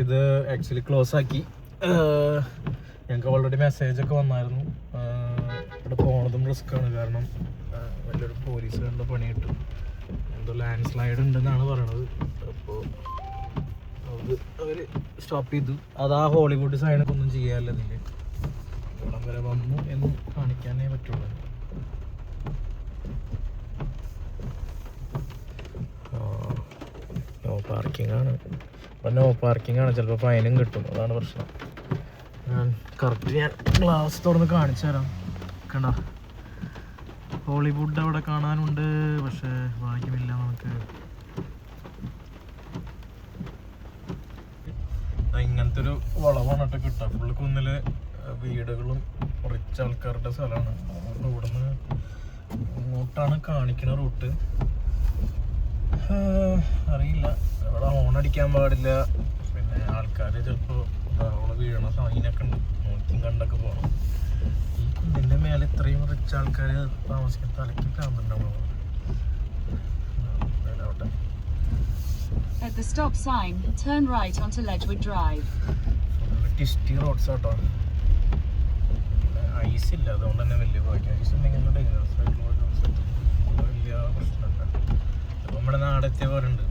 ഇത് ആക്ച്വലി ക്ലോസ് ആക്കി. ഞങ്ങൾക്ക് ഓൾറെഡി മെസ്സേജൊക്കെ വന്നായിരുന്നു. ഇവിടെ പോണതും റിസ്ക്കാണ്, കാരണം വലിയൊരു പോലീസുകാരുടെ പണി കിട്ടും. എന്തോ ലാൻഡ് സ്ലൈഡ് ഉണ്ടെന്നാണ് പറയണത്. അപ്പോൾ അത് അവർ സ്റ്റോപ്പ് ചെയ്തു. അത് ആ ഹോളിവുഡ് സൈനൊക്കെ ഒന്നും ചെയ്യാറില്ല. ഇതിൽ ഇവിടം വരെ വന്നു എന്ന് കാണിക്കാനേ പറ്റുള്ളൂ. നോ പാർക്കിംഗ് ആണ്. അപ്പം നോ പാർക്കിംഗ് ആണ്, ചിലപ്പോൾ ഫൈനും കിട്ടും. അതാണ് പ്രശ്നം. കറക്റ്റ് ഞാൻ ഗ്ലാസ് തുറന്ന് കാണിച്ചു തരാം. കണ്ട ഹോളിവുഡ് അവിടെ കാണാനുണ്ട്, പക്ഷേ ഭാഗ്യമില്ല നമുക്ക്. ഇങ്ങനത്തെ ഒരു വളവാണ് കേട്ടോ കിട്ടുക. ഫുള്ള് കുന്നില് വീടുകളും കുറച്ച് ആൾക്കാരുടെ സ്ഥലമാണ്. ഇവിടുന്ന് ഇങ്ങോട്ടാണ് കാണിക്കുന്ന റൂട്ട്. അറിയില്ല, ഇവിടെ ഹോണടിക്കാൻ പാടില്ല. പിന്നെ ആൾക്കാർ ചിലപ്പോൾ അവിടെ വീഴണ സൈനൊക്കെ ഉണ്ട്, നോക്കിയും കണ്ടൊക്കെ പോകണം. ഈ കുന്നിൻ്റെ മേലെ ഇത്രയും റിച്ച് ആൾക്കാർ താമസിക്കാൻ തലയ്ക്ക് കാണുന്നുണ്ടാവും.
At the stop sign, turn right onto Ledgewood Drive.
Twisty roads കേട്ടോ. ഐസ് ഇല്ല, അതുകൊണ്ട് തന്നെ വലിയ ഭാഗ്യം. ഐസ് ഉണ്ടെങ്കിൽ ഡേഞ്ചറസ് ആയിട്ടുള്ള വലിയ പ്രശ്നമല്ല. ഇപ്പം നമ്മുടെ നാടെത്തിയ പോലെ ഉണ്ട്.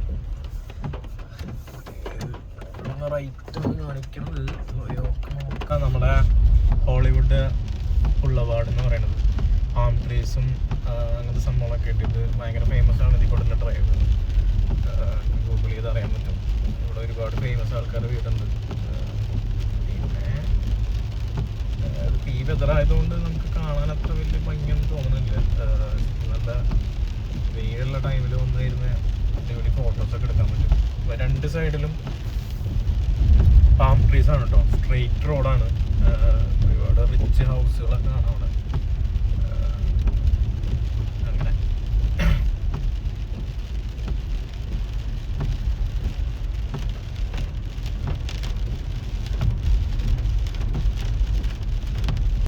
റൈറ്റ് കാണിക്കുന്നത് നോക്കാം. നമ്മുടെ ഹോളിവുഡ് ബുള്ളവാർഡ് എന്ന് പറയുന്നത് പാം ട്രീസും അങ്ങനത്തെ സംഭവങ്ങളൊക്കെ ഉണ്ട്. ഇത് ഭയങ്കര ഫേമസ് ആണ്. ഇതിൽ കൊടുക്കുന്ന ഡ്രൈവ് ഗൂഗിൾ ചെയ്ത് അറിയാൻ പറ്റും. ഇവിടെ ഒരുപാട് ഫേമസ് ആൾക്കാർ വീടുണ്ട്. പിന്നെ ഈ വെതറായതുകൊണ്ട് നമുക്ക് കാണാൻ അത്ര വലിയ ഭംഗിയൊന്നും തോന്നുന്നില്ല. നല്ല വെയിലുള്ള ടൈമിൽ വന്നു കഴിഞ്ഞാൽ അടിപൊളി ഫോട്ടോസൊക്കെ എടുക്കാൻ പറ്റും. രണ്ട് സൈഡിലും പാം ട്രീസ് ആണ് കേട്ടോ. സ്ട്രെയിറ്റ് റോഡാണ്. ഒരുപാട് റിച്ച് ഹൗസുകളൊക്കെ കാണാം അവിടെ. അങ്ങനെ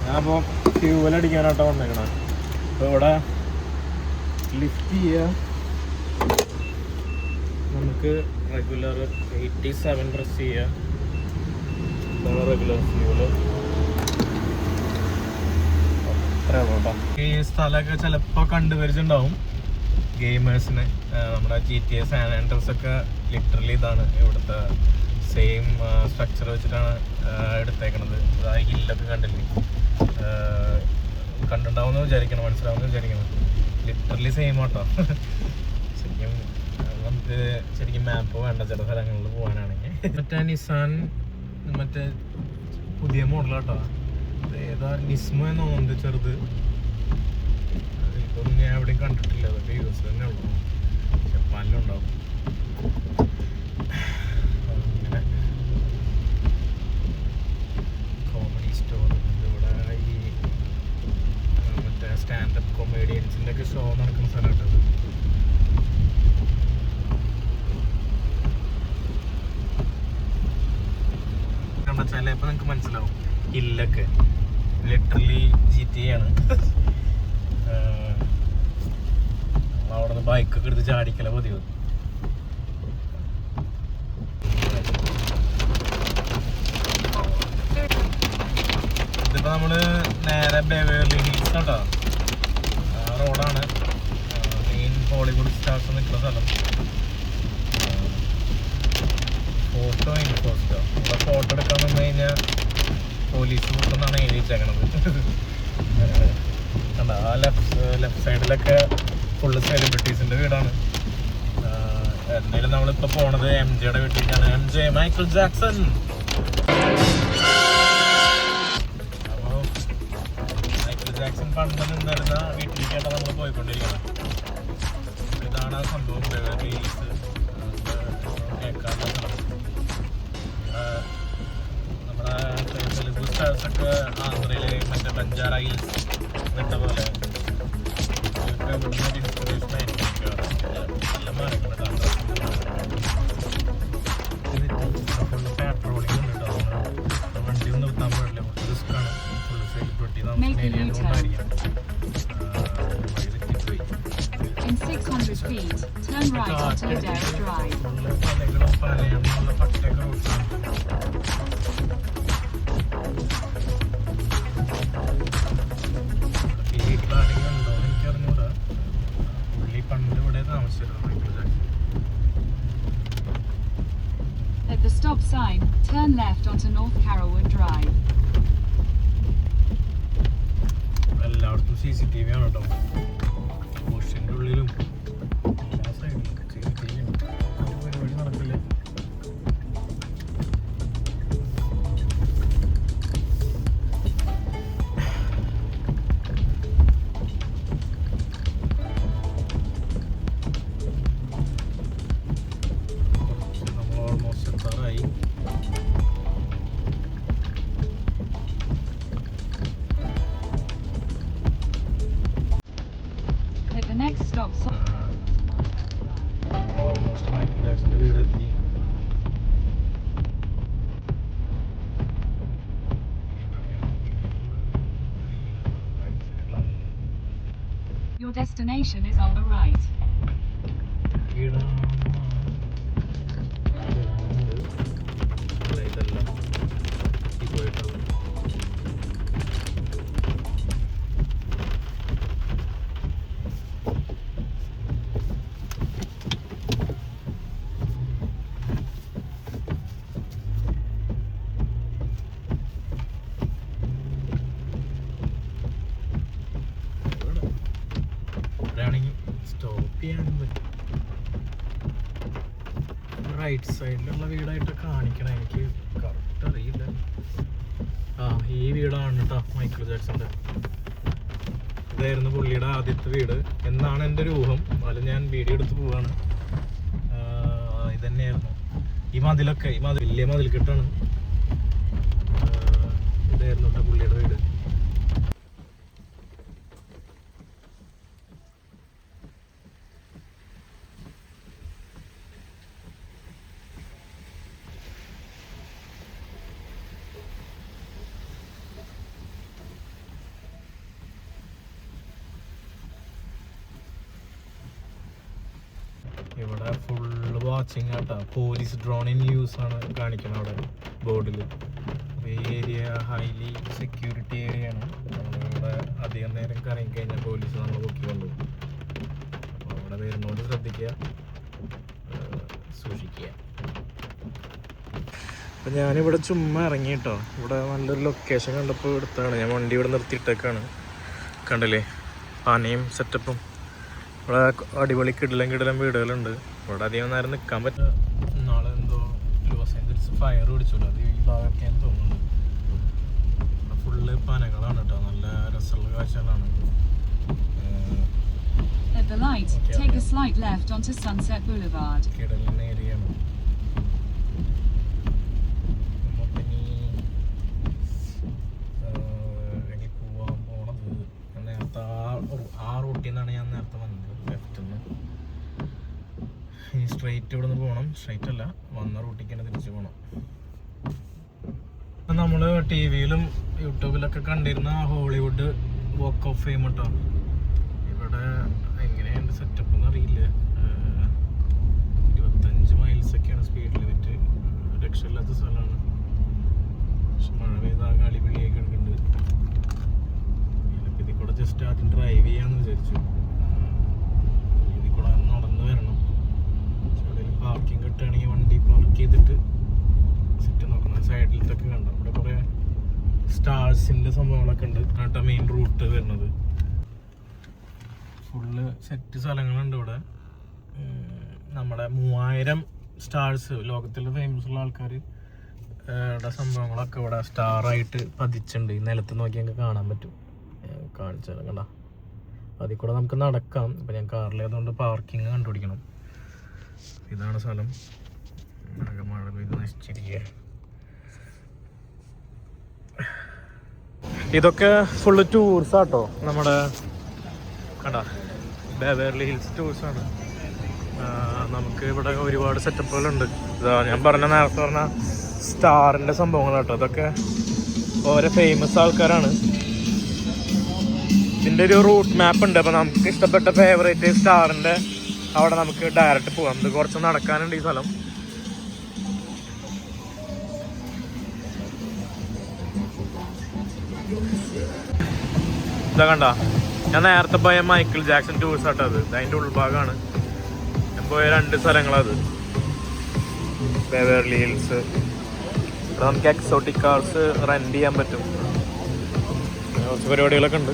ഞാനിപ്പോൾ ഫ്യൂവൽ അടിക്കാനായിട്ടാണ് വന്നേക്കണേ. അപ്പോൾ ഇവിടെ ലിഫ്റ്റ് ചെയ്യുക. നമുക്ക് റെഗുലർ 87 പ്രസ് ചെയ്യുക. ഇതാണ് റെഗുലർ ഫ്യൂവല്. ഈ സ്ഥലമൊക്കെ ചിലപ്പോൾ കണ്ടുപരിച്ചിട്ടുണ്ടാവും ഗെയിമേഴ്സിന്. നമ്മുടെ GTA സാൻ ആൻഡ്രിയാസ് ഒക്കെ ലിറ്ററലി ഇതാണ്. ഇവിടുത്തെ സെയിം സ്ട്രക്ചർ വെച്ചിട്ടാണ് എടുത്തേക്കണത്. ആ ഹില്ലൊക്കെ കണ്ടില്ലേ, കണ്ടിട്ടുണ്ടാവുമെന്ന് വിചാരിക്കണം, മനസ്സിലാവുമെന്ന് വിചാരിക്കണം. ലിറ്ററലി സെയിം ആട്ടോ. ശരിക്കും നമുക്ക് ശരിക്കും മാപ്പ് വേണ്ട ചില സ്ഥലങ്ങളിൽ പോകാനാണെങ്കിൽ. മറ്റേ നിസാൻ മറ്റേ പുതിയ മോഡലാട്ടോ. ഏതാ നിസ്മോ എന്ന് തോന്നുന്നുണ്ട്, ചെറുത്. ഇതൊന്നും ഞാൻ എവിടെയും കണ്ടിട്ടില്ല. അതൊക്കെ US തന്നെ ഉള്ളൂ, ജപ്പാനിലുണ്ടാവും. അങ്ങനെ കോമഡി സ്റ്റോർ ഇവിടെ ഈ മറ്റേ സ്റ്റാൻഡപ്പ് കൊമേഡിയൻസിൻ്റെ ഒക്കെ ഷോ നടക്കുന്ന സ്ഥലമായിട്ടത്. ചിലപ്പോൾ നിങ്ങൾക്ക് മനസ്സിലാവും ഹില്ലൊക്കെ ലിറ്ററലി GTA ആണ്. അവിടെ നിന്ന് ബൈക്കൊക്കെ എടുത്ത് ചാടിക്കല പതിവ്. ഇതിപ്പോൾ നമ്മൾ നേരെ ബെവേർലി ഹിൽസ് കേട്ടോ. റോഡാണ് മെയിൻ ഹോളിവുഡ് സ്റ്റാർസ് നിൽക്കുന്ന സ്ഥലം. ഫോട്ടോ ഇൻഫോസ്റ്റോ. ഇവിടെ ഫോട്ടോ എടുക്കാൻ വന്നു കഴിഞ്ഞാൽ പോലീസ് ഫോട്ടോന്നാണ് എഴുതി വെച്ചേക്കണത്. കണ്ട ആ ലെഫ്റ്റ് സൈഡിലൊക്കെ ഫുള്ള് സെലിബ്രിറ്റീസിൻ്റെ വീടാണ്. എന്തായാലും നമ്മളിപ്പോൾ പോണത് MJയുടെ വീട്ടിലേക്കാണ്. MJ Michael Jackson. അപ്പോൾ മൈക്കിൾ ജാക്സൺ പണ്ട് നിന്നിരുന്ന വീട്ടിലേക്കാണ് നമ്മൾ പോയിക്കൊണ്ടിരിക്കുന്നത്. ഇതാണ് ആ സംഭവം. റീൽസ് കേൾക്കാനുള്ള സ്ഥലം. നമ്മുടെ തെലുഗു സ്റ്റാർസൊക്കെ ആന്ധ്രയിലെ മറ്റേ ബഞ്ചാര ഹിൽസ് എന്നിട്ട പോലെ ഇൻസ്പിറേഷൻ ആയിരിക്കും. നല്ല മാറിക്കണം. പാട്രോളിംഗ് ഉണ്ട് കേട്ടോ. വണ്ടി ഒന്നും നിർത്താൻ പാടില്ല, കുറച്ച് റിസ്ക്കാണ്. ഫുള്ള് സെലിബ്രിറ്റി താമസിക്കുന്ന ഏരിയ കൊണ്ടായിരിക്കാം.
In 600 feet, speed, turn right onto Ladera Drive. At the stop sign, turn left onto North Carrollwood Drive.
എല്ലായിടത്തും CCTV ആണ് കേട്ടോ. ബുഷിൻ്റെ ഉള്ളിലും എല്ലാ സൈഡിലും CCTV ആണ്. പരിപാടി നടക്കില്ല. നമ്മൾ ഓൾമോസ്റ്റ് എത്താറായി.
At the next stop sign.
Almost Michael ജാക്സന്റെ വീടെത്തി.
Your destination is on the right.
ഇതെല്ലാം പോയിട്ടുള്ളത്. ഇവിടെയാണെങ്കിൽ സ്റ്റോപ്പ് ചെയ്യാനും പറ്റും. റൈറ്റ് സൈഡിലുള്ള വീടായിട്ട് കാണിക്കണം, എനിക്ക് കറക്റ്റ് അറിയില്ല. ആ ഈ വീടാണ് കേട്ടോ മൈക്കിൾ ജാക്സന്റെ. ഇതായിരുന്നു പുള്ളിയുടെ ആദ്യത്തെ വീട് എന്നാണ് എൻ്റെ ഒരു ഊഹം. അതിൽ ഞാൻ വീഡിയോ എടുത്ത് പോവാണ്. ഇതന്നെയായിരുന്നു ഈ മതിലൊക്കെ. ഈ മതിൽ വലിയ മതിൽക്കെട്ടാണ്. ഇതായിരുന്നു കേട്ടോ പുള്ളിയുടെ വീട്. ഇവിടെ ഫുള്ള് വാച്ചിങ് ആട്ടാ. പോലീസ് ഡ്രോൺ ഇൻ യൂസ് ആണ് കാണിക്കുന്നത് അവിടെ ബോർഡിൽ. ഈ ഏരിയ ഹൈലി സെക്യൂരിറ്റി ഏരിയ ആണ്. നമ്മളിവിടെ അധികം നേരം കറങ്ങി കഴിഞ്ഞാൽ പോലീസ് നമ്മൾ പൊക്കി കൊണ്ടുപോകും. അപ്പോൾ അവിടെ വരുന്നോട് ശ്രദ്ധിക്കുക, സൂക്ഷിക്കുക. അപ്പം ഞാനിവിടെ ചുമ്മാ ഇറങ്ങി കേട്ടോ. ഇവിടെ നല്ലൊരു ലൊക്കേഷൻ കണ്ടപ്പോൾ എടുത്താണ്. ഞാൻ വണ്ടി ഇവിടെ നിർത്തിയിട്ടേക്കാണ്. കണ്ടില്ലേ ആനയും സെറ്റപ്പും. ഇവിടെ അടിപൊളി കിടിലം വീടുകളുണ്ട്. ഇവിടെ അധികം നേരം നിൽക്കാൻ പറ്റില്ല. നാളെ എന്തോ ലോസ് ഏഞ്ചൽസ് ഫയർ പിടിച്ചല്ലോ, അത് ഈ ഭാഗമൊക്കെയാണ് തോന്നുന്നുണ്ട്. ഇവിടെ ഫുള്ള് പനകളാണ് കേട്ടോ. നല്ല രസമുള്ള കാഴ്ചകളാണ്.
At the light, take a slight left onto Sunset Boulevard.
കിടലൻ ഏരിയയാണ്. ഇനി പോവാൻ പോണത് നേരത്തെ ആ റൂട്ടിൽ നിന്നാണ് ഞാൻ നേരത്തെ വന്നത്. ലെഫ്റ്റിൽ നിന്ന് ഇനി സ്ട്രെയിറ്റ് ഇവിടെ നിന്ന് പോകണം. സ്ട്രെയിറ്റ് അല്ല, വന്ന റൂട്ടിലേക്ക് തന്നെ തിരിച്ചു പോകണം. നമ്മൾ ടി വിയിലും യൂട്യൂബിലൊക്കെ കണ്ടിരുന്ന ഹോളിവുഡ് വാക്ക് ഓഫ് ഫെയിം കേട്ടോ. ഇവിടെ എങ്ങനെയുണ്ട് സെറ്റപ്പ് എന്ന് അറിയില്ല. 25 മൈൽസൊക്കെയാണ് സ്പീഡ് ലിമിറ്റ്. രക്ഷയില്ലാത്ത സ്ഥലമാണ്. പക്ഷെ മഴ പെയ്താൽ കളിപിളിയൊക്കെ എടുക്കുന്നുണ്ട്. ഇതിൽ കൂടെ ജസ്റ്റ് ആദ്യം ഡ്രൈവ് ചെയ്യാമെന്ന് വിചാരിച്ചു. ഇതിൽ കൂടെ നടന്ന് വരണം. എവിടെയെങ്കിലും പാർക്കിംഗ് കിട്ടുകയാണെങ്കിൽ വണ്ടി പാർക്ക് ചെയ്തിട്ട് സിറ്റ് നോക്കണം. സൈഡിലത്തൊക്കെ കണ്ടോ ഇവിടെ കുറേ സ്റ്റാർസിൻ്റെ സംഭവങ്ങളൊക്കെ ഉണ്ട്. കേട്ടോ മെയിൻ റൂട്ട് വരുന്നത്. ഫുള്ള് സെറ്റ് സ്ഥലങ്ങളുണ്ട് ഇവിടെ. നമ്മുടെ 3000 സ്റ്റാർസ്, ലോകത്തിലെ ഫേമസ് ഉള്ള ആൾക്കാർ സംഭവങ്ങളൊക്കെ ഇവിടെ സ്റ്റാറായിട്ട് പതിച്ചുണ്ട്. ഈ നിലത്ത് നോക്കി ഞങ്ങൾക്ക് കാണാൻ പറ്റും. കാണിച്ചാൽ കണ്ട. അതിൽ കൂടെ നമുക്ക് നടക്കാം. ഇപ്പം ഞാൻ കാറിലേതുകൊണ്ട് പാർക്കിങ് കണ്ടുപിടിക്കണം. ഇതാണ് സ്ഥലം. ആകെ മഴ പെയ്ത് നശിച്ചിരിക്കുക. ഇതൊക്കെ ഫുള്ള് ടൂർസാട്ടോ. നമ്മുടെ കണ്ട ബെവേർലി ഹിൽസ് ടൂർസാണ്. നമുക്ക് ഇവിടെ ഒരുപാട് സെറ്റപ്പുകളുണ്ട്. ഇതാ ഞാൻ നേരത്തെ പറഞ്ഞ സ്റ്റാറിൻ്റെ സംഭവങ്ങളാട്ടോ. ഇതൊക്കെ ഓരോ ഫേമസ് ആൾക്കാരാണ്. ഇതിൻ്റെ ഒരു റൂട്ട് മാപ്പ് ഉണ്ട്. അപ്പോൾ നമുക്ക് ഇഷ്ടപ്പെട്ട ഫേവറേറ്റ് സ്റ്റാറിൻ്റെ അവിടെ നമുക്ക് ഡയറക്റ്റ് പോകാം. ഇത് കുറച്ച് നടക്കാനുണ്ട് ഈ സ്ഥലം. ഇതാ കണ്ട, ഞാൻ നേരത്തെ പോയ മൈക്കിൾ ജാക്സൺ ടൂർസ് ആട്ടത്. അതിൻ്റെ ഉൾഭാഗമാണ് ഞാൻ പോയ 2 സ്ഥലങ്ങളത്. Beverly hills. ഇവിടെ നമുക്ക് എക്സോട്ടിക് കാർസ് റെന്റ് ചെയ്യാൻ പറ്റും. കുറച്ച് പരിപാടികളൊക്കെ ഉണ്ട്.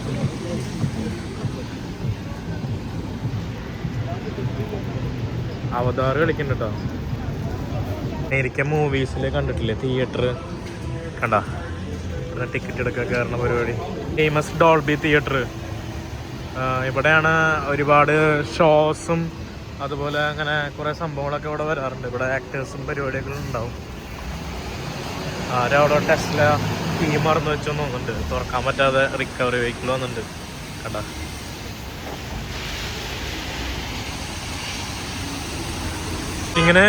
അവതാർ കളിക്കുന്നുണ്ട് കേട്ടോ. അമേരിക്കൻ മൂവീസിൽ കണ്ടിട്ടില്ലേ തിയേറ്റർ കണ്ട, ടിക്കറ്റ് എടുക്കാൻ കയറുന്ന പരിപാടി. Famous Dolby theatre. ഇവിടെയാണ് ഒരുപാട് ഷോസും അതുപോലെ അങ്ങനെ കുറേ സംഭവങ്ങളൊക്കെ ഇവിടെ വരാറുണ്ട്. ഇവിടെ ആക്ടേഴ്സും പരിപാടികളും ഉണ്ടാവും. ആരവിടെ ടെസ്ല കീ മറന്നു വെച്ചൊന്നും തോന്നുന്നുണ്ട്. തുറക്കാൻ പറ്റാതെ റിക്കവറി വെഹിക്കിൾ വന്നിട്ടുണ്ട് കണ്ട. ഇങ്ങനെ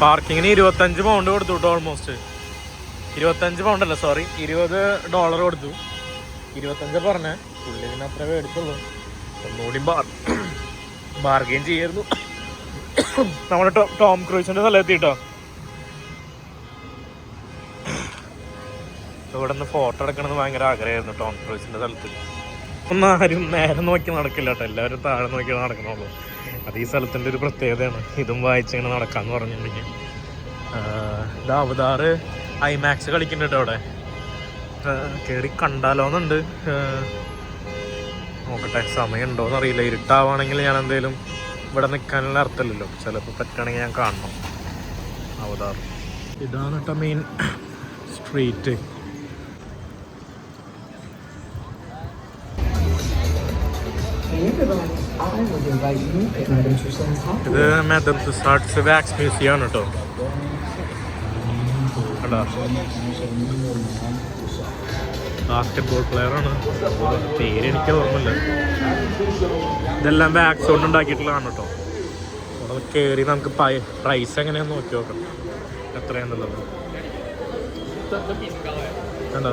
പാർക്കിങ്ങിന് 25 പൗണ്ട് കൊടുത്തു കേട്ടോ. ഓൾമോസ്റ്റ് 25 പൗണ്ടല്ല, സോറി $20 കൊടുത്തു. 25 പറഞ്ഞേ. പുള്ളിന് അത്ര മേടിച്ചുള്ളൂ. ഒന്നുകൂടി ബാർഗെയിൻ ചെയ്യായിരുന്നു. നമ്മുടെ ടോം ക്രൂസിന്റെ സ്ഥലത്തെത്തിട്ടോ. ഇവിടെ നിന്ന് ഫോട്ടോ എടുക്കണമെന്ന് ഭയങ്കര ആഗ്രഹമായിരുന്നു ടോം ക്രൂസിന്റെ സ്ഥലത്ത്. ഒന്നും ആരും നേരെ നോക്കി നടക്കില്ല കേട്ടോ, എല്ലാവരും താഴെ നോക്കി നടക്കണുള്ളൂ. അത് ഈ സ്ഥലത്തിൻ്റെ ഒരു പ്രത്യേകതയാണ്. ഇതും വായിച്ചിങ്ങനെ നടക്കാന്ന് പറഞ്ഞിട്ടുണ്ടെങ്കിൽ. ഇത് അവതാർ ഐമാക്സ് കളിക്കുന്നുണ്ട് അവിടെ. കയറി കണ്ടാലോന്നുണ്ട്. നോക്കട്ടെ, സമയം ഉണ്ടോയെന്ന് അറിയില്ല. ഇരുട്ടാവാണെങ്കിൽ ഞാൻ എന്തെങ്കിലും ഇവിടെ നിൽക്കാനുള്ള അർത്ഥമില്ലല്ലോ. ചിലപ്പോൾ പറ്റുകയാണെങ്കിൽ ഞാൻ കാണണം അവതാർ. ഇതാണ് കേട്ടോ മെയിൻ സ്ട്രീറ്റ്. ഇത് മാഡം തുസാഡ്സ് വാക്സ് മ്യൂസിയം ആണ് കേട്ടോ. ബാസ്കറ്റ്ബോൾ പ്ലെയറാണ്. പേര് എനിക്ക് ഓർമ്മയില്ല. ഇതെല്ലാം വാക്സ് കൊണ്ട് ഉണ്ടാക്കിയിട്ടുള്ളതാണ് കേട്ടോ. അവിടെ കയറി നമുക്ക് പ്രൈസ് എങ്ങനെയാന്ന് നോക്കി നോക്കാം എത്രയാണെന്നുള്ളത്. കണ്ടോ,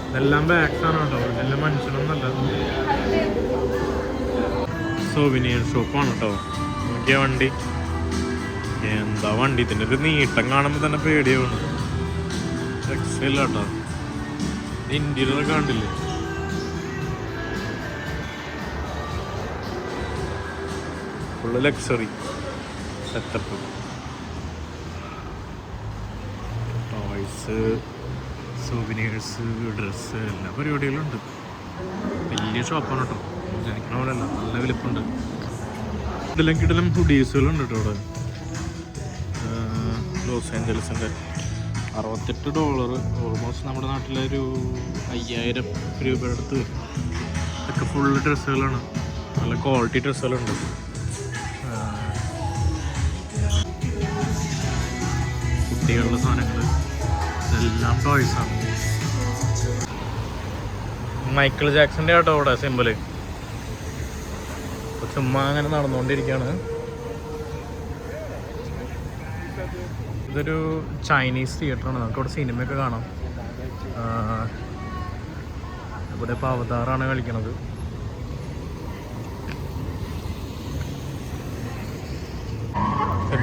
ഇതെല്ലാം വാക്സാണ് കേട്ടോ. ഇതെല്ലാം മനുഷ്യനൊന്നല്ല. സോവിനിയർ ഷോപ്പാണ് കേട്ടോ. നോക്കിയ വണ്ടി എന്താ വണ്ടി, ഇതിൻ്റെ ഒരു നീട്ടം കാണുമ്പോൾ തന്നെ പേടിയാവുന്നു. രക്ഷയില്ല കേട്ടോ. ഇന്റീരിയർ കണ്ടില്ലേ, full luxury setup. Toys, souvenirs, dress, എല്ലാ പരിപാടികളും ഉണ്ട്. വലിയ ഷോപ്പാണ് കേട്ടോ. ജനിക്കണ പോലെ അല്ല, നല്ല വലിപ്പമുണ്ട്. ഇതെല്ലാം കിടലും ഹുഡീസുകളുണ്ട് കേട്ടോ ഇവിടെ. ലോസ് ഏഞ്ചൽസിൻ്റെ $68, ഓൾമോസ്റ്റ് നമ്മുടെ നാട്ടിലൊരു 5000 രൂപയുടെ അടുത്ത് വരും. ഇതൊക്കെ ഫുള്ള് ഡ്രസ്സുകളാണ്, നല്ല ക്വാളിറ്റി ഡ്രസ്സുകളുണ്ട്. കുട്ടികളുടെ സാധനങ്ങൾ, ഇതെല്ലാം ടോയ്സാണ്. മൈക്കിൾ ജാക്സന്റെ ആട്ടോ ഇവിടെ സിമ്പിള്. ചുമ്മാ അങ്ങനെ നടന്നുകൊണ്ടിരിക്കുകയാണ്. ഇതൊരു ചൈനീസ് തിയേറ്ററാണ്. നമുക്കിവിടെ സിനിമയൊക്കെ കാണാം. ഇവിടെ ഇപ്പോൾ അവതാറാണ് കളിക്കണത്.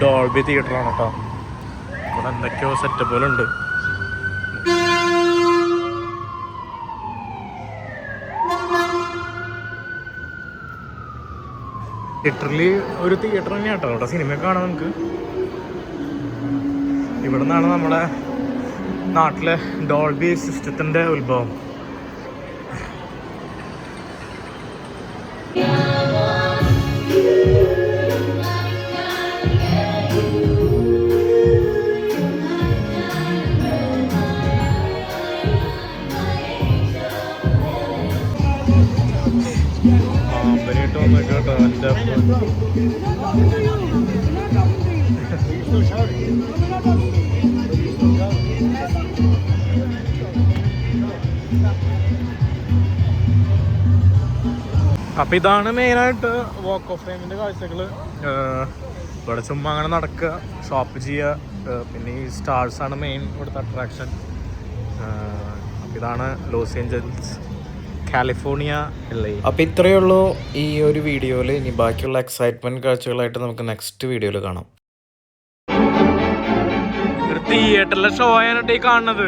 ഡോൾബി തിയേറ്ററാണ് കേട്ടോ. ഇവിടെ എന്തൊക്കെയോ സെറ്റപ്പുകളുണ്ട്. ലിറ്ററലി ഒരു തിയേറ്റർ തന്നെയാണ് കേട്ടോ. അവിടെ സിനിമയൊക്കെ കാണാം നമുക്ക്. ഇവിടെ നിന്നാണ് നമ്മുടെ നാട്ടിലെ ഡോൾബി സിസ്റ്റത്തിൻ്റെ ഉത്ഭവം. പാമ്പനായിട്ട് വന്നേക്കാം കേട്ടോ. എൻ്റെ അപ്പം ഇതാണ് മെയിനായിട്ട് വാക്ക് ഓഫ് ഫെയിമിൻ്റെ കാഴ്ചകൾ. ഇവിടെ ചുമ്മാ അങ്ങനെ നടക്കുക, ഷോപ്പ് ചെയ്യുക. പിന്നെ ഈ സ്റ്റാർസാണ് മെയിൻ ഇവിടുത്തെ അട്രാക്ഷൻ. അപ്പം ഇതാണ് ലോസ് ഏഞ്ചൽസ് കാലിഫോർണിയ LA. അപ്പോൾ ഇത്രയേ ഉള്ളൂ ഈ ഒരു വീഡിയോയിൽ. ഇനി ബാക്കിയുള്ള എക്സൈറ്റ്മെൻറ്റ് കാഴ്ചകളായിട്ട് നമുക്ക് നെക്സ്റ്റ് വീഡിയോയിൽ കാണാം. തിയേറ്ററിലെ ഷോ ആയിട്ട് ഈ കാണുന്നത്.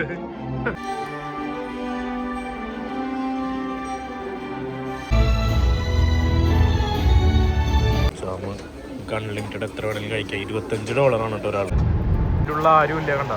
അൺലിമിറ്റഡ് എത്ര വേണമെങ്കിലും കഴിക്കാം. $25 കേട്ടോ ഒരാൾ. ഇതിലുള്ള ആരും ഇല്ല കണ്ട.